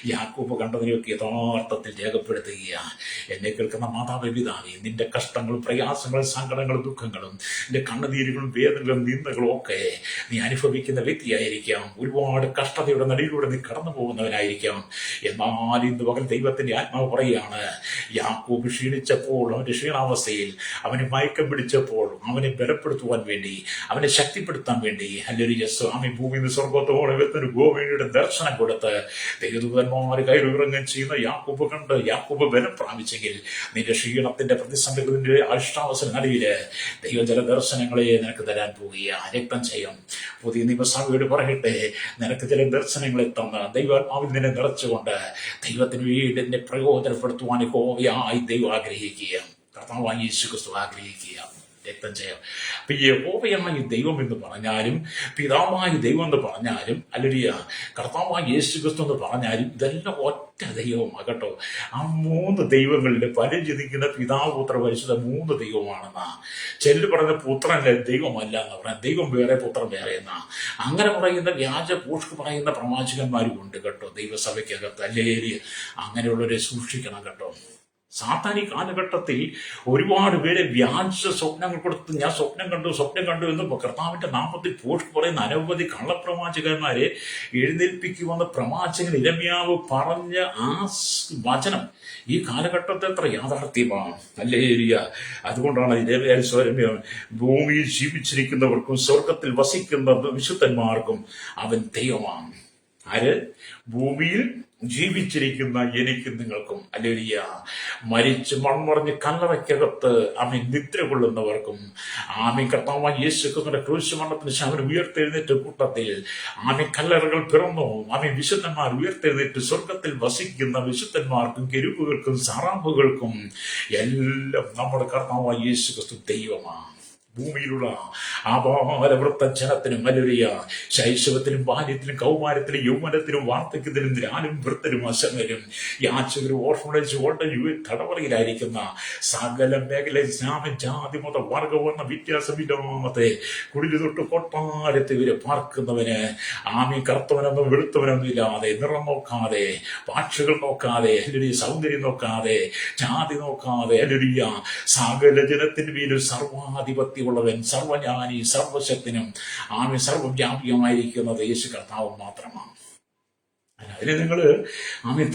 യാക്കോബ് കണ്ടതിനെയൊക്കെ യഥാർത്ഥത്തിൽ രേഖപ്പെടുത്തുകയാണ്. എന്നെ കേൾക്കുന്ന മാതാവേ, പിതാവേ, നിന്റെ കഷ്ടങ്ങളും പ്രയാസങ്ങളും സങ്കടങ്ങളും ദുഃഖങ്ങളും നിന്റെ കണ്ണുനീരുകളും വേദനകളും നിന്ദകളും ഒക്കെ നീ അനുഭവിക്കുന്ന വ്യക്തിയായിരിക്കാം. ഒരുപാട് കഷ്ടതയുടെ നടിയിലൂടെ നീ കടന്നു പോകുന്നവനായിരിക്കാം. എന്നാൽ ഇന്ന് പകൽ ദൈവത്തിന്റെ ആത്മാവ് പറയുകയാണ്, യാക്കോബ് ക്ഷീണിച്ചപ്പോൾ അവന്റെ ക്ഷീണാവസ്ഥയിൽ അവന് മയക്കം പിടിച്ചപ്പോൾ അവനെ ബലപ്പെടുത്തുവാൻ വേണ്ടി, അവനെ ശക്തിപ്പെടുത്താൻ വേണ്ടി ഭൂമിയിൽ നിന്ന് സ്വർഗത്തോടെ എത്തുന്ന ഗോവേണിയുടെ ദർശനം കൊടുത്ത് ദൈവദൂതന്മാർ കയറിറങ്ങുകയും ചെയ്യുന്ന യാക്കോബ് ബലം പ്രാപിച്ചെങ്കിൽ നിന്റെ ക്ഷീണത്തിന്റെ പ്രതിസന്ധികളുടെ അഷ്ടാവസര നടുവില് ദൈവം ചില ദർശനങ്ങളെ നിനക്ക് തരാൻ പോവുകയാണ്. രക്തം ചെയ്യും. പുതിയ നിയമസഭയോട് പറയട്ടെ, നിനക്ക് ചില ദർശനങ്ങളെ തന്ന് ദൈവാത്മാവിൽ നിന്നെ നിറച്ചുകൊണ്ട് ദൈവത്തിന് വീടിനെ പ്രയോജനപ്പെടുത്തുവാൻ യഹോവയായി ദൈവം ആഗ്രഹിക്കുക. കർത്താവായ യേശുക്രിസ്തു ആഗ്രഹിക്കുക. രക്തം ചെയ്യാം. അപ്പൊ യഹോവയായ ദൈവം എന്ന് പറഞ്ഞാലും പിതാവായ ദൈവം എന്ന് പറഞ്ഞാലും അല്ലെങ്കിൽ കർത്താവായ യേശുക്രിസ്തു എന്ന് പറഞ്ഞാലും ഇതെല്ലാം ഒറ്റ ദൈവമാണ് കേട്ടോ. ആ മൂന്ന് ദൈവങ്ങളിൽ പലരും ചിന്തിക്കുന്ന പിതാവ് പുത്ര പരിശുദ്ധ മൂന്ന് ദൈവമാണെന്നാ. ചെല്ലു പറഞ്ഞ പുത്രനല്ല ദൈവമല്ല എന്ന് പറയാം. ദൈവം വേറെ പുത്രൻ വേറെ എന്നാ. അങ്ങനെ പറയുന്ന വ്യാജ പൂഷ്ക്ക് പറയുന്ന പ്രവാചകന്മാരും ഉണ്ട് കേട്ടോ ദൈവസഭയ്ക്കകത്ത്. അല്ലേരി അങ്ങനെയുള്ളവരെ സൂക്ഷിക്കണം കേട്ടോ. സാത്താനി കാലഘട്ടത്തിൽ ഒരുപാട് പേരെ വ്യാജ സ്വപ്നങ്ങൾ കൊടുത്ത് ഞാൻ സ്വപ്നം കണ്ടു എന്ന് കർത്താവിന്റെ നാമത്തിൽ പോഷ്ക്ക് പറയുന്ന അനവധി കള്ളപ്രവാചകന്മാരെ എഴുന്നേൽപ്പിക്കുമെന്ന് പ്രവാചകൻ ഇരമ്യാവ് പറഞ്ഞ ആ വചനം ഈ കാലഘട്ടത്തെ എത്ര യാഥാർത്ഥ്യമാണ്. അല്ലേരിയ. അതുകൊണ്ടാണ് ഭൂമിയിൽ ജീവിച്ചിരിക്കുന്നവർക്കും സ്വർഗത്തിൽ വസിക്കുന്ന വിശുദ്ധന്മാർക്കും അവൻ ദൈവമാണ്. ആര്? ഭൂമിയിൽ ജീവിച്ചിരിക്കുന്ന എനിക്കും നിങ്ങൾക്കും. അല്ലേലിയ. മരിച്ച് മൺമറഞ്ഞ് കല്ലറയ്ക്കകത്ത് അവൻ നിദ്ര കൊള്ളുന്നവർക്കും കർത്താവായ യേശുക്രിസ്തുവിന്റെ ക്രൂശ് മരണത്തിന് ശേഷം അവൻ ഉയർത്തെഴുന്നേറ്റ കൂട്ടത്തിൽ കല്ലറകൾ പിറന്നു വിശുദ്ധന്മാർ ഉയർത്തെഴുന്നേറ്റ് സ്വർഗത്തിൽ വസിക്കുന്ന വിശുദ്ധന്മാർക്കും കെരൂബുകൾക്കും സറാഫുകൾക്കും എല്ലാം നമ്മുടെ കർത്താവായ യേശുക്രിസ്തു ദൈവമാണ്. ഭൂമിയിലുള്ള ആപാലവൃത്തജനത്തിനും അല്ലേലൂയ ശൈശവത്തിനും ബാല്യത്തിനും കൗമാരത്തിനും യൗവനത്തിനും വാർദ്ധക്യത്തിനും ധ്യാനും വൃത്തനും അശമരും യാചകരും ഓർഫണേജ് തടവറയിലായിരിക്കുന്ന സകല മേഖലയിൽ ജാതി മത വർഗവർണ്ണ വ്യത്യാസമില്ലാതെ കുടിലു തൊട്ട് കൊട്ടാരത്തിൽ ഇവരെ പാർക്കുന്നവന് കറുത്തവനൊന്നും വെളുത്തവനൊന്നും ഇല്ലാതെ നിറം നോക്കാതെ ഭാഷകൾ നോക്കാതെ അല്ലെങ്കിൽ സൗന്ദര്യം നോക്കാതെ ജാതി നോക്കാതെ അല്ലെങ്കിൽ സകല ജനത്തിന് മേലും സർവാധിപത്യം ഉള്ളവൻ സർവജ്ഞാനി സർവശക്തനും സർവവ്യാപിയുമായിരിക്കുന്നത് യേശു കർത്താവ് മാത്രമാണ്. അതിന് നിങ്ങൾ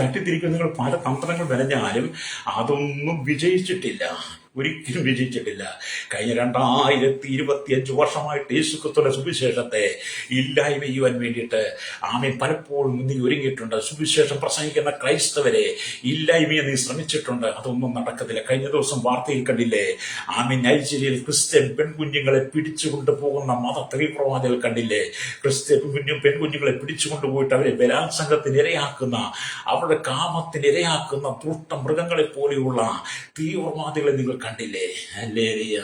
തട്ടിത്തിരിക്കുന്ന നിങ്ങൾ പല തന്ത്രങ്ങൾ വരഞ്ഞാലും അതൊന്നും വിജയിച്ചിട്ടില്ല, ഒരിക്കലും വിജയിച്ചിട്ടില്ല. കഴിഞ്ഞ 2025 വർഷമായിട്ട് യേശുക്രിസ്തുവിന്റെ സുവിശേഷത്തെ ഇല്ലായ്മ ചെയ്യുവാൻ വേണ്ടിയിട്ട് പലപ്പോഴും നീ ഒരുങ്ങിയിട്ടുണ്ട്. സുവിശേഷം പ്രസംഗിക്കുന്ന ക്രൈസ്തവരെ ഇല്ലായ്മയെ നീ ശ്രമിച്ചിട്ടുണ്ട്. അതൊന്നും നടക്കത്തില്ല. കഴിഞ്ഞ ദിവസം വാർത്തയിൽ കണ്ടില്ലേ, നൈജീരിയയിൽ ക്രിസ്ത്യൻ പെൺകുഞ്ഞുങ്ങളെ പിടിച്ചുകൊണ്ട് പോകുന്ന മത തീവ്രവാദികൾ കണ്ടില്ലേ? ക്രിസ്ത്യൻ പെൺകുഞ്ഞുങ്ങളെ പിടിച്ചുകൊണ്ടുപോയിട്ട് അവരെ ബലാത്സംഗത്തിന് ഇരയാക്കുന്ന, അവരുടെ കാമത്തിന് ഇരയാക്കുന്ന ദുഷ്ട മൃഗങ്ങളെ പോലെയുള്ള തീവ്രവാദികളെ നിങ്ങൾ കണ്ടില്ലേ? ഹല്ലേലൂയ.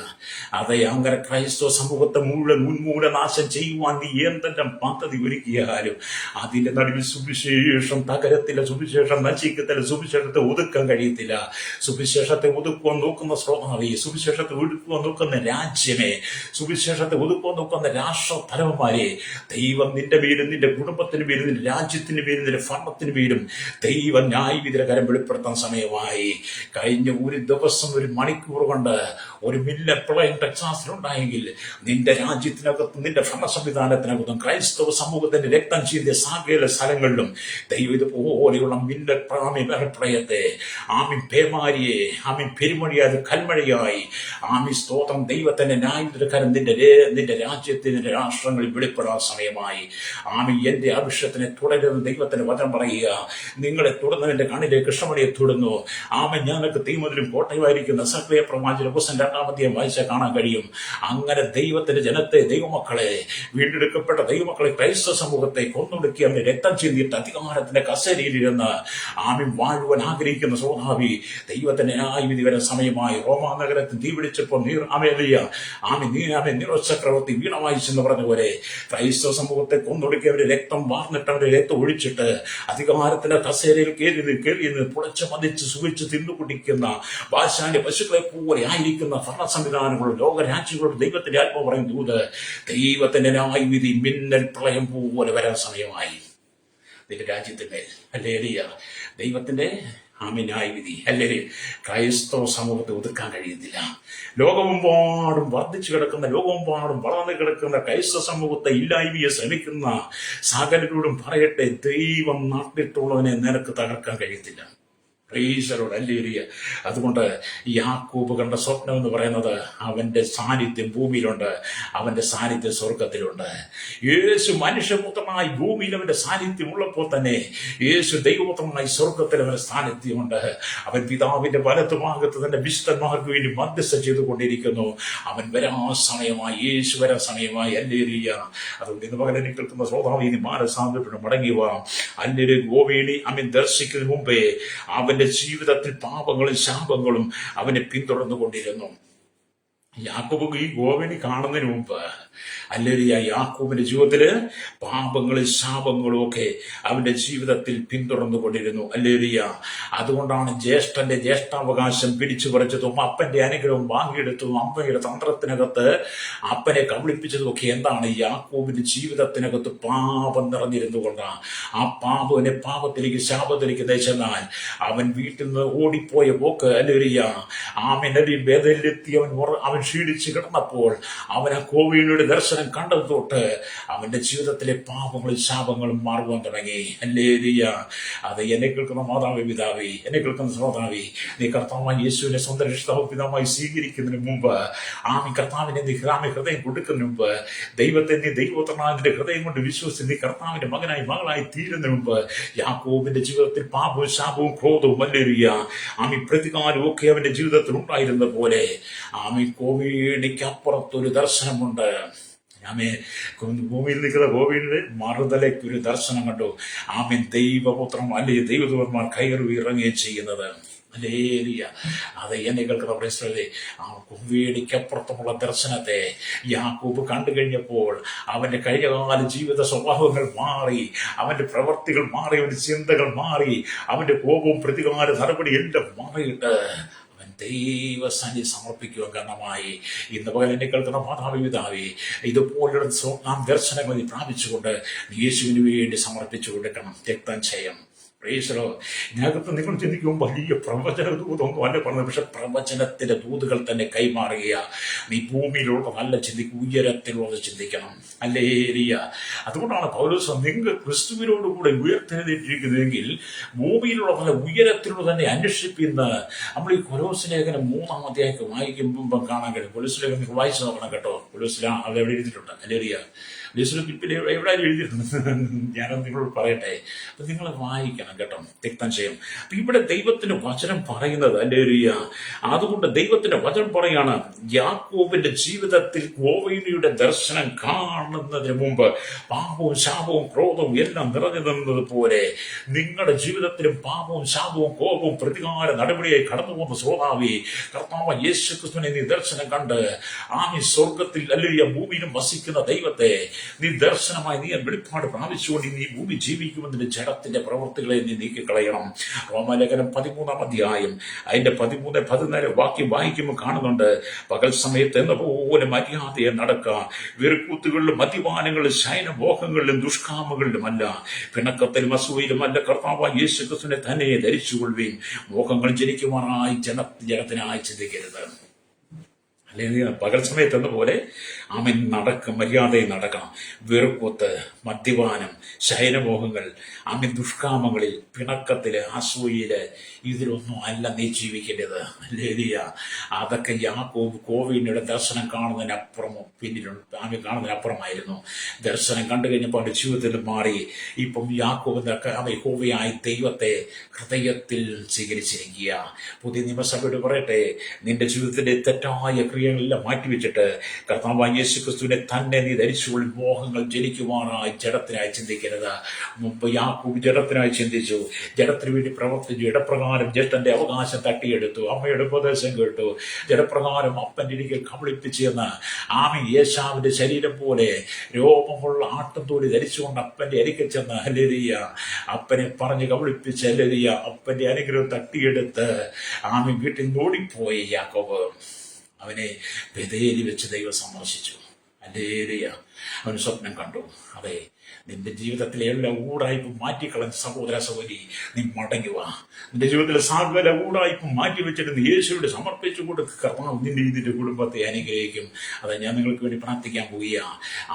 അതെ, അങ്ങനെ ക്രൈസ്തവ സമൂഹത്തെ മുഴുവൻ ഉന്മൂലനാശം ചെയ്യുവാൻ നീ എന്തെല്ലാം പദ്ധതി ഒരുക്കിയാലും അതിന്റെ നടുവിൽ സുവിശേഷം തകരത്തില്ല, സുവിശേഷം നശിക്കത്തില്ല, സുവിശേഷത്തെ ഒതുക്കാൻ കഴിയത്തില്ല. സുവിശേഷത്തെ ഒതുക്കുവാൻ നോക്കുന്ന ശ്രോതാവേ, സുവിശേഷത്തെ ഒതുക്കുവാൻ നോക്കുന്ന രാജ്യമേ, സുവിശേഷത്തെ ഒതുക്കുവാൻ നോക്കുന്ന രാഷ്ട്ര തലവന്മാരെ, ദൈവം നിന്റെ പേരും നിന്റെ കുടുംബത്തിന് പേരും നിന്റെ രാജ്യത്തിന് പേരും നിന്റെ ഭരണത്തിന് പേരും ദൈവം ന്യായവിധിയുടെ കരം വെളിപ്പെടുത്താൻ സമയമായി. കഴിഞ്ഞ ഒരു ദിവസം ഒരു മണിക്കൂർ കൊണ്ട് ഒരു മില്യൺ പ്രളയം ടെക്സാസിലുണ്ടായെങ്കിൽ നിന്റെ രാജ്യത്തിനകത്തും നിന്റെ ഭരണ സംവിധാനത്തിനകത്തും ക്രൈസ്തവ സമൂഹത്തിന്റെ രക്തം ചീന്തിയ സകല സ്ഥലങ്ങളിലും ദൈവം ഇതുപോലെയുള്ള മില്യൺ പ്രളയത്തെ പേമാരിയെ പെരുമഴിയായത് കൽമഴയായി സ്തോത്രം ദൈവത്തിന്റെ ന്യായവിധിക്കരം നിന്റെ രാജ്യത്തിന് നിന്റെ രാഷ്ട്രങ്ങളിൽ വെളിപ്പെടാൻ സമയമായി. എന്റെ ആവശ്യത്തിനെ തുടരുന്ന ദൈവത്തിന്റെ വചനം പറയുക. നിങ്ങളെ തുടർന്നതിന്റെ കണ്ണിലെ കൃഷ്ണമണിയെ തൊടുന്നു. ഞാനൊക്കെ തീമതിലും കോട്ടയുമായിരിക്കുന്ന സക്രിയ പ്രവാചകന്റെ പുസ്തകം 2-ാം വായിച്ചാൽ കാണാൻ കഴിയും. അങ്ങനെ ദൈവത്തിന്റെ ജനത്തെ, ദൈവമക്കളെ, വീണ്ടെടുക്കപ്പെട്ട ദൈവമക്കളെ, ക്രൈസ്തവ സമൂഹത്തെ കൊന്നൊടുക്കി അവന്റെ രക്തം ചിന്തിയിട്ട് അധികാരത്തിന്റെ കസേരയിലിരുന്ന് വാഴുവാൻ ആഗ്രഹിക്കുന്ന സ്വഭാവി ദൈവത്തിന്റെ ന്യായവിധി വരെ സമയമായി. റോമാ നഗരത്തിൽ തീ പിടിച്ചപ്പോൾ നീറോ ചക്രവർത്തി വീണ വായിച്ചെന്ന് പറഞ്ഞ പോലെ ക്രൈസ്തവ സമൂഹത്തെ കൊന്നൊടുക്കി അവരുടെ രക്തം വാർന്നിട്ട് അവരുടെ രക്തം ഒഴിച്ചിട്ട് അധികാരത്തിന്റെ കസേരയിൽ കയറി പുളച്ച് മതിച്ച് സുഖിച്ച് തിന്നു കുടിക്കുന്ന ബാശാന്റെ പശുക്കളെ പോലെ ആയിരിക്കുന്ന ഭരണ സംവിധാനങ്ങളും ലോകരാജ്യങ്ങളും ദൈവത്തിന്റെ ആത്മാവ് പറയും ദൂത് ദൈവത്തിന്റെ ന്യായവിധി മിന്നൽ പ്രളയം പോലെ വരാൻ സമയമായി നിന്റെ രാജ്യത്തിന്മേൽ. ഹല്ലേലൂയ. ദൈവത്തിന്റെ ന്യായവിധി ക്രൈസ്തവ സമൂഹത്തെ ഒതുക്കാൻ കഴിയുന്നില്ല. ലോകമെമ്പാടും വർദ്ധിച്ചു കിടക്കുന്ന, ലോകമെമ്പാടും വളർന്നു കിടക്കുന്ന ക്രൈസ്തവ സമൂഹത്തെ ഇല്ലായ്മയെ ശ്രമിക്കുന്ന സകലരോടും പറയട്ടെ, ദൈവം നാട്ടിട്ടുള്ളവനെ നിനക്ക് തകർക്കാൻ കഴിയത്തില്ല. ഹല്ലേലൂയ. അതുകൊണ്ട് യാക്കോബ് കണ്ട സ്വപ്നം എന്ന് പറയുന്നത് അവന്റെ സാന്നിധ്യം ഭൂമിയിലുണ്ട്, അവന്റെ സാന്നിധ്യം സ്വർഗത്തിലുണ്ട്. യേശു മനുഷ്യപുത്രനായി ഭൂമിയിൽ അവന്റെ സാന്നിധ്യം ഉള്ളപ്പോൾ തന്നെ യേശു ദൈവപുത്രനായി സ്വർഗത്തിൽ അവന്റെ സാന്നിധ്യമുണ്ട്. അവൻ പിതാവിന്റെ വലത്തുഭാഗത്ത് തന്നെ വിശുദ്ധന്മാർക്ക് വേണ്ടി മധ്യസ്ഥ ചെയ്തുകൊണ്ടിരിക്കുന്നു. അവൻ വരാൻ സമയമായി, യേശു വരാൻ സമയമായി. ഹല്ലേലൂയ. അതുകൊണ്ട് ഇന്ന് പകരം കേൾക്കുന്ന ശ്രോതാവിന് മാനസാന്തരപ്പെട്ട് മടങ്ങി പോവാം. ഗോവേണി ദർശിക്കുന്നതിന് മുമ്പേ അവന്റെ ജീവിതത്തിൽ പാപങ്ങളും ശാപങ്ങളും അവനെ പിന്തുടർന്നുകൊണ്ടിരുന്നു. യാക്കോബ് ഈ ഗോവനി കാണുന്നതിന് മുമ്പ് യാക്കോബിന്റെ ജീവിതത്തില് പാപങ്ങളും ശാപങ്ങളും ഒക്കെ അവന്റെ ജീവിതത്തിൽ പിന്തുടർന്നുകൊണ്ടിരുന്നു. അതുകൊണ്ടാണ് ജ്യേഷ്ഠന്റെ ജ്യേഷ്ഠാവകാശം പിടിച്ചു പറിച്ചതും അപ്പന്റെ അനുഗ്രഹം വാങ്ങിയെടുത്തതും അമ്മയുടെ തന്ത്രത്തിനകത്ത് അപ്പനെ കബളിപ്പിച്ചതും ഒക്കെ എന്താണ്? യാക്കോബിന്റെ ജീവിതത്തിനകത്ത് പാപം നിറഞ്ഞിരുന്നുകൊണ്ടാണ്. ആ പാപത്തിലേക്ക് ശാപത്തിലേക്ക് നയിച്ചെന്നാൽ അവൻ വീട്ടിൽ നിന്ന് ഓടിപ്പോയ പോക്ക് വേദനിലെത്തി അവൻ ക്ഷീണിച്ച് കിടന്നപ്പോൾ അവൻ ആ കോവിയുടെ ദർശനം കണ്ടത് തൊട്ട് അവന്റെ ജീവിതത്തിലെ പാപങ്ങളും ശാപങ്ങളും മാറുവാൻ തുടങ്ങി. ഹല്ലേലൂയ. അത് എന്നെ കേൾക്കുന്ന മാതാവേ, പിതാവേ, എന്നെ കേൾക്കുന്ന ശ്രോതാവേ, നീ കർത്താവായ യേശുവിനെ സ്വന്തം രക്ഷിതാവ് പിതാവായി സ്വീകരിക്കുന്നതിന് മുമ്പ് കർത്താവിനെ നീ ഹൃദയം കൊടുക്കുന്നതിന് മുമ്പ് ദൈവത്തെ നീ ദൈവപുത്രനായ ഹൃദയം കൊണ്ട് വിശ്വസിച്ച് നീ കർത്താവിന്റെ മകനായി മകളായി തീരുന്നതിന് മുമ്പ് യാക്കോബിന്റെ ജീവിതത്തിൽ പാപവും ശാപവും ക്രോധവും പ്രതികാരവും ഒക്കെ അവന്റെ ജീവിതത്തിൽ ഉണ്ടായിരുന്ന പോലെ കോവിഡിക്കപ്പുറത്തൊരു ദർശനമുണ്ട്. ഭൂമിയിൽ നിൽക്കുന്ന കോവിഡിന്റെ മറുതലയ്ക്ക് ഒരു ദർശനം കണ്ടു. ദൈവപുത്രം ദൈവദൂതന്മാർ കയറി ഇറങ്ങുകയും ചെയ്യുന്നത്. അത് എന്നെ കേൾക്കുന്ന പ്രശ്നത്തെ കോവിഡിക്കപ്പുറത്തുമുള്ള ദർശനത്തെ യാക്കോബ് കണ്ടു കഴിഞ്ഞപ്പോൾ അവന്റെ കഴിഞ്ഞകാല ജീവിത സ്വഭാവങ്ങൾ മാറി, അവന്റെ പ്രവർത്തികൾ മാറി, അവന്റെ ചിന്തകൾ മാറി, അവന്റെ കോപവും പ്രതികാര നടപടി എല്ലാം മാറിയിട്ട് ദൈവസന്നിധി സമർപ്പിക്കുവാൻ കാരണമായി. ഇന്ന് പകൽ എന്നെ കേൾക്കുന്ന മാതാവേ, പിതാവേ, ഇതുപോലുള്ള ദർശനങ്ങൾ പ്രാപിച്ചുകൊണ്ട് യേശുവിന് വേണ്ടി സമർപ്പിച്ചു കൊടുക്കണം. രക്തം ചെയ്യാം. പ്രൈസലോ. ഇതിനകത്ത് നിങ്ങൾ ചിന്തിക്കുമ്പോൾ വലിയ പ്രവചന ദൂതൊന്നും അല്ല പറഞ്ഞത്, പക്ഷെ പ്രവചനത്തിന്റെ ദൂതുകൾ തന്നെ കൈമാറുക. നീ ഭൂമിയിലുള്ള നല്ല ചിന്തിക്കും, ഉയരത്തിലുള്ളത് ചിന്തിക്കണം. ഹല്ലേലൂയ. അതുകൊണ്ടാണ് പൗലോസ് നിങ്ങൾ ക്രിസ്തുവിനോടുകൂടെ ഉയർത്തെഴുന്നേറ്റിരിക്കുന്നതെങ്കിൽ ഭൂമിയിലുള്ള നല്ല ഉയരത്തിലുള്ള തന്നെ അന്വേഷിപ്പിക്കുന്ന നമ്മൾ ഈ കൊലോസ് ലേഖനം 3-ാം അധ്യായം വായിക്കുമ്പോൾ കാണാൻ കഴിയും. കൊലോസ് ലേഖനം വായിച്ചു നോക്കണം കേട്ടോ. കൊലോസ് അത് എവിടെ എഴുതിയിട്ടുണ്ട്? ഹല്ലേലൂയ. എവിടെ എഴുതിയിട്ടുണ്ട്? ഞാനത് നിങ്ങളോട് പറയട്ടെ. അപ്പൊ നിങ്ങൾ വായിക്കണം കേട്ടോ, തിക്തം ചെയ്യും. അപ്പൊ ഇവിടെ ദൈവത്തിന്റെ വചനം പറയുന്നത്, ഹല്ലേലൂയ, അതുകൊണ്ട് ദൈവത്തിന്റെ വചനം പറയാണ്, യാക്കോബിന്റെ ജീവിതത്തിൽ ഗോവയിനിയുടെ ദർശനം കാണുന്നതിന് മുമ്പ് പാപവും ശാപവും ക്രോധവും എല്ലാം നിറഞ്ഞു നിന്നത് പോലെ നിങ്ങളുടെ ജീവിതത്തിലും പാപവും ശാപവും കോപവും പ്രതികാര നടപടിയായി കടന്നു പോകുന്ന ശ്രോതാവി, കർത്താവ് യേശു ക്രിസ്തുവിനെ നീ ദർശനം കണ്ട് ആമി സ്വർഗത്തിൽ ഹല്ലേലൂയ ഭൂമിയിലും വസിക്കുന്ന ദൈവത്തെ നീ ദർശനമായി നീ വെളിപ്പാട് പ്രാപിച്ചുകൊണ്ട് നീ ഭൂമി ജീവിക്കുമെന്നതിന്റെ ജഡത്തിന്റെ പ്രവൃത്തികളെ നീ നീക്കിക്കളയണം. റോമാലേഖനം 13-ാം അധ്യായം അതിന്റെ 13-14 വാക്യം വായിക്കുമ്പോൾ കാണുന്നുണ്ട്, പകൽ സമയത്ത് എന്ന പോലെ മര്യാദയെ നടക്കുക, വെറുക്കൂത്തുകളിലും മദ്യപാനങ്ങളിലും ശയനമോഹങ്ങളിലും ദുഷ്കാമങ്ങളിലുമല്ല, പിണക്കത്തിലും അസൂയിലുമല്ല, കർത്താവായ യേശു ക്രിസ്തുവിനെ തന്നെ ധരിച്ചുകൊള്ളുകയും മോഹങ്ങൾ ജനിക്കുവാനായി ജനത്തിനായി ചിന്തിക്കരുത്. അല്ലെങ്കിൽ പകൽ സമയത്ത് എന്ന പോലെ അവൻ നടക്കും, മര്യാദയിൽ നടക്കണം. വെറുപ്പുത്ത്, മദ്യപാനം, ശയനമോഹങ്ങൾ, അവൻ ദുഷ്കാമങ്ങളിൽ, പിണക്കത്തില്, അസൂയില്, ഇതിലൊന്നും അല്ല നീ ജീവിക്കേണ്ടത്. ഹല്ലേലൂയ. അതൊക്കെ യാക്കോബ് കോവിഡിന്റെ ദർശനം കാണുന്നതിനപ്പുറമോ പിന്നിലുണ്ട്, അവൻ കാണുന്നതിനപ്പുറമായിരുന്നു. ദർശനം കണ്ടു കഴിഞ്ഞപ്പോൾ അവന്റെ ജീവിതത്തിൽ മാറി. ഇപ്പം യാക്കോബ് അവൻ യഹോവയായി ദൈവത്തെ ഹൃദയത്തിൽ സ്വീകരിച്ചിരിക്കുക. പുതിയ നിയമസഭയോട് പറയട്ടെ, നിന്റെ ജീവിതത്തിന്റെ തെറ്റായ ക്രിയകളെല്ലാം മാറ്റിവെച്ചിട്ട് കർത്താവായ യേശു ക്രിസ്തുവിനെ തന്നെ നീ ധരിച്ചുകൊള്ളും. മോഹങ്ങൾ ജനിക്കുവാനായി ജഡത്തിനായി ചിന്തിക്കരുത്. മുമ്പ് യാക്കോബ് ജഡത്തിനായി ചിന്തിച്ചു, ജഡത്തിന് വേണ്ടി പ്രവർത്തിച്ചു, ജഡപ്രകാരം ജ്യേഷ്ഠന്റെ അവകാശം തട്ടിയെടുത്തു, അമ്മയുടെ ഉപദേശം കേട്ടു, ജഡപ്രകാരം അപ്പന്റെ ഇരിക്കൽ കബളിപ്പിച്ചെന്ന് ആമി യേശാവിന്റെ ശരീരം പോലെ രോമമുള്ള ആട്ടുംതോലി ധരിച്ചുകൊണ്ട് അപ്പന്റെ അരിക്കൽ ചെന്ന് ഹല്ലേലൂയ അപ്പനെ പറഞ്ഞ് കബളിപ്പിച്ച് ഹല്ലേലൂയ അപ്പന്റെ അനുഗ്രഹം തട്ടിയെടുത്ത് ആമി വീട്ടിൽ ഓടിപ്പോയി യാക്കോബ്. അവനെ ബഥേലിൽ വെച്ച് ദൈവം സന്ദർശിച്ചു. ഹല്ലേലൂയ. അവൻ സ്വപ്നം കണ്ടു. അതെ, നിന്റെ ജീവിതത്തിലെ എല്ലാ ഊടായ്പും മാറ്റിക്കളഞ്ഞ സഹോദര സഹോദരി, നീ മടങ്ങുക. നിന്റെ ജീവിതത്തിലെ സകല ഊടായ്പും മാറ്റി വെച്ചിട്ട് നീ യേശുവിനെ സമർപ്പിച്ചു കൊടുക്കുക. കർത്താവ് നിന്റെ കുടുംബത്തെ അനുഗ്രഹിക്കും. അതെ, ഞാൻ നിങ്ങൾക്ക് വേണ്ടി പ്രാർത്ഥിക്കാൻ പോവുക.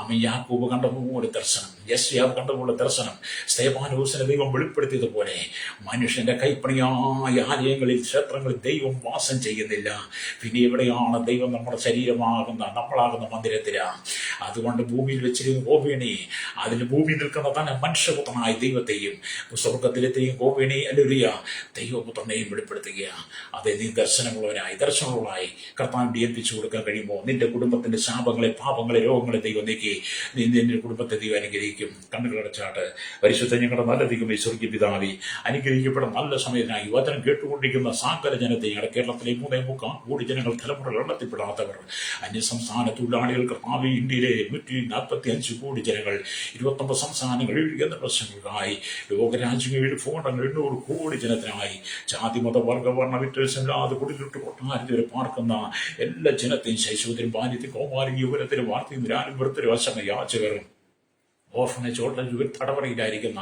അമ്മ യാക്കോബ് കണ്ടതുപോലെ ദർശനം, യെശയ്യാവ് കണ്ടതുപോലെ ദർശനം, സ്തെഫാനോസിനെ ദൈവം വെളിപ്പെടുത്തിയതുപോലെ മനുഷ്യന്റെ കൈപ്പണിയായ ആലയങ്ങളിൽ, ക്ഷേത്രങ്ങളിൽ ദൈവം വാസം ചെയ്യുന്നില്ല. പിന്നെ എവിടെയാണ് ദൈവം? നമ്മുടെ ശരീരമാകുന്ന, നമ്മളാകുന്ന മന്ദിരത്തിലാണ്. അതുകൊണ്ട് ഭൂമിയിൽ വെച്ചിരുന്ന ഗോപിണി, അതിൽ ഭൂമി നിൽക്കുന്ന തന്നെ മനുഷ്യപുത്രനായ ദൈവത്തെയും സ്വർഗത്തിലെത്തെയും ഗോപിണി ഹല്ലേലൂയ ദൈവപുത്രനെയും വെളിപ്പെടുത്തുക. അതെ, നീ ദർശനമുള്ളവനായി കർത്താവിനെ ഏൽപ്പിച്ചു കൊടുക്കാൻ കഴിയുമോ? നിന്റെ കുടുംബത്തിന്റെ ശാപങ്ങളെ, പാപങ്ങളെ, രോഗങ്ങളെ ദൈവം നീക്കി നിന്റെ കുടുംബത്തെ ദൈവം അനുഗ്രഹിക്കും. കണ്ണുകളടച്ചാട്ട് പരിശുദ്ധ ഞങ്ങളുടെ നല്ല ദൈവമേ, സ്വർഗീയ പിതാവേ, അനുഗ്രഹിക്കപ്പെട്ട നല്ല സമയത്തിനായി വചനം കേട്ടുകൊണ്ടിരിക്കുന്ന സകല ജനത്തെ, ഞങ്ങളുടെ കേരളത്തിലെ 3.25 കോടി ജനങ്ങൾ, തലമുറകൾ എണ്ണത്തിൽപ്പെടാത്തവർ, അന്യസംസ്ഥാന തൊഴിലാളികൾ, കർത്താവ് ഇന്ത്യയിലെ 145 കോടി ജനങ്ങൾ, 29 സംസ്ഥാനങ്ങൾ, 7 കേന്ദ്ര പ്രശ്നങ്ങൾക്കായി, ലോകരാജ്യങ്ങളിൽ 800 കോടി ജനത്തിനായി, ജാതി മത വർഗ വർണ്ണ വ്യത്യാസമില്ലാതെ കുടിലിട്ട് കൊട്ടാരത്തിൽ വരെ പാർക്കുന്ന എല്ലാ ജനത്തെയും, ശൈശവത്തിനും ബാല്യത്തിനും കൗമാരം യുവനത്തിനും വാർത്തയും നിരാലും വെറുത്തൊരു വശമ യാചകരും, ഓർഫനേജ്, ഓർഡർ തടവറയിലായിരിക്കുന്ന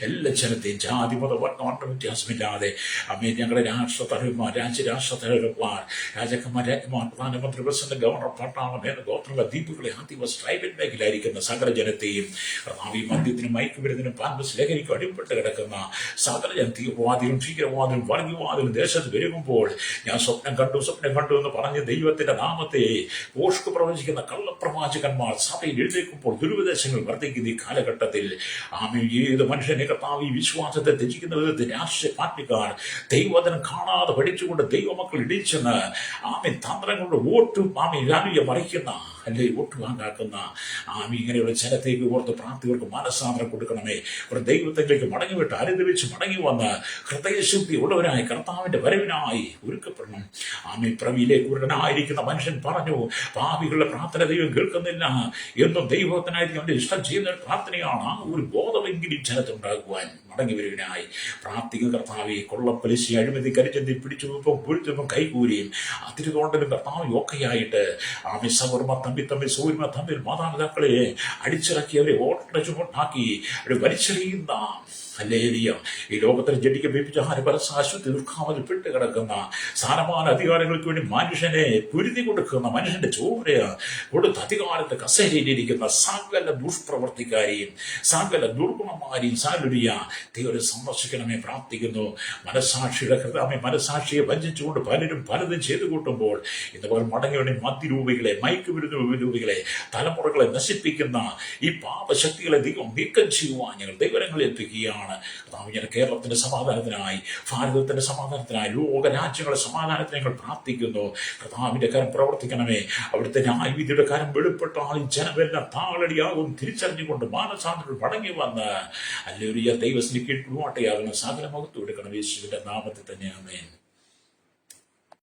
എല്ലാ ജനത്തെയും ജാതി മത വർണ്ണ വ്യത്യാസമില്ലാതെ അമ്മേ, ഞങ്ങളുടെ രാഷ്ട്രതലവന്മാർ, രാജ്യരാഷ്ട്രതലവന്മാർ, രാജാക്കന്മാർ, രാജ്ഞിമാർ, പ്രധാനമന്ത്രി, പ്രസിഡന്റ്, ഗവർണർ, പട്ടാളം, ഗോത്രങ്ങൾ, ദ്വീപുകളെ, ആദിവാസി ട്രൈബൽ മേഖലയിലായിരിക്കുന്ന സകല ജനത്തെയും, ഈ മദ്യത്തിനും മയക്കുമരുന്നിനും പാമ്പസ് ലഹരിക്കും അടിപ്പെട്ട് കിടക്കുന്ന സകല ജന തീവ്രവാദികളും ഭീകരവാദികളും വർഗീയവാദികളും ദേശത്ത് പെരുകുമ്പോൾ ഞാൻ സ്വപ്നം കണ്ടു എന്ന് പറഞ്ഞ് ദൈവത്തിന്റെ നാമത്തെ പോഷ്ക് പ്രവചിക്കുന്ന കള്ളപ്രവാചകന്മാർ സഭയിൽ എഴുന്നേൽക്കുമ്പോൾ ദുരുപദേശങ്ങൾ വർദ്ധിക്കുന്ന ഈ കാലഘട്ടത്തിൽ ഏത് മനുഷ്യനെ കർത്താവ് ഈ വിശ്വാസത്തെ ത്യജിക്കുന്ന വിധത്തിൽ രാഷ്ട്രീയ പാർട്ടിക്കാർ ദൈവവചനം കാണാതെ പഠിച്ചുകൊണ്ട് ദൈവമക്കൾ ഇടിച്ചെന്ന് തന്ത്രങ്ങളുടെ വോട്ടും രാഷ്ട്രീയം മറിക്കുന്ന, അല്ലെ വോട്ട് വാങ്ങാക്കുന്ന ഇങ്ങനെയുള്ള ജനത്തേക്ക് ഓർത്ത് പ്രാർത്ഥികൾക്ക് മനസ്സാന്തരം കൊടുക്കണമേ. ഒരു ദൈവത്തിലേക്ക് മടങ്ങിവിട്ട് അനുദവിച്ച് മടങ്ങി വന്ന് ഹൃദയശുദ്ധി ഉള്ളവരായി കർത്താവിന്റെ വരവിനായി ഒരുക്കപ്പെടണം. പ്രവിയിലെ കുരുടനായിരിക്കുന്ന മനുഷ്യൻ പറഞ്ഞു, പാപികളുടെ പ്രാർത്ഥന ദൈവം കേൾക്കുന്നില്ല എന്നും ദൈവത്തിനായിരിക്കും അവന്റെ ഇഷ്ടം ചെയ്യുന്ന പ്രാർത്ഥനയാണ്. ഒരു ബോധമെങ്കിലും ജനത്തുണ്ടാകുവാൻ മടങ്ങി വരുവിനായി പ്രാർത്ഥിക്കുന്ന കർത്താവെ, കൊള്ളപ്പലിശ, അഴിമതി, കരിച്ചെന്തി, പിടിച്ചുവെപ്പും പൊഴിച്ചെപ്പും കൈകൂരിയും അതിരുതോണ്ടലും കർത്താവ് ഒക്കെയായിട്ട് സവർമ്മ തമ്മിൽ സൂര്യമ തമ്മിൽ മാതാപിതാക്കളെ അടിച്ചിറക്കി അവരെ ഓട്ട ചുമട്ടാക്കി വലിച്ചെറിയുന്ന ഹല്ലേലൂയ. ഈ ലോകത്തിൽ ജഡിക വ്യഭിചാര പരസാശ്വതി ദുർഘാമത്തിൽ പെട്ട് കിടക്കുന്ന സ്ഥാനമാന അധികാരങ്ങൾക്ക് വേണ്ടി മനുഷ്യനെ കുരുതി കൊടുക്കുന്ന മനുഷ്യന്റെ ചോര കൊടുത്ത അധികാരത്തെ കസേരയിലിരിക്കുന്ന സകല ദുഷ്പ്രവർത്തിക്കാരെയും സകല ദുർഗുണമാരെയും സാലുരിയ ദൈവം സന്ദർശിക്കണമേ പ്രാർത്ഥിക്കുന്നു. മനസാക്ഷിയുടെ ഹൃദയമേ, മനസാക്ഷിയെ വഞ്ചിച്ചുകൊണ്ട് പലരും പലതും ചെയ്തു കൂട്ടുമ്പോൾ ഇതുപോലെ മടങ്ങിയ മദ്യരൂപികളെ, മയക്കുവിരുദ്ധ തലമുറകളെ നശിപ്പിക്കുന്ന ഈ പാപശക്തികളെ ദൈവം നീക്കം ചെയ്യുവാൻ ഞങ്ങൾ ദൈവങ്ങളിൽ ഏൽപ്പിക്കുകയാണ്. കർത്താവ്, കേരളത്തിന്റെ സമാധാനത്തിനായി, ഭാരതത്തിന്റെ സമാധാനത്തിനായി, ലോകരാജ്യങ്ങളുടെ സമാധാനത്തിന് ഞങ്ങൾ പ്രാർത്ഥിക്കുന്നു. കർത്താവിന്റെ കാര്യം പ്രവർത്തിക്കണമേ. അവിടുത്തെ ന്യായവിധിയുടെ കാര്യം വെളിപ്പെട്ടാൽ ജനമെല്ലാം താളടിയാകും തിരിച്ചറിഞ്ഞുകൊണ്ട് മാനസാന്തരം മടങ്ങി വന്ന് ഹല്ലേലൂയ ദൈവത്തിന് കീഴ്പ്പെടുവാട്ടയാകുന്ന സകല മഹത്വം എടുക്കണം. യേശുവിന്റെ നാമത്തിൽ തന്നെ ആമേൻ.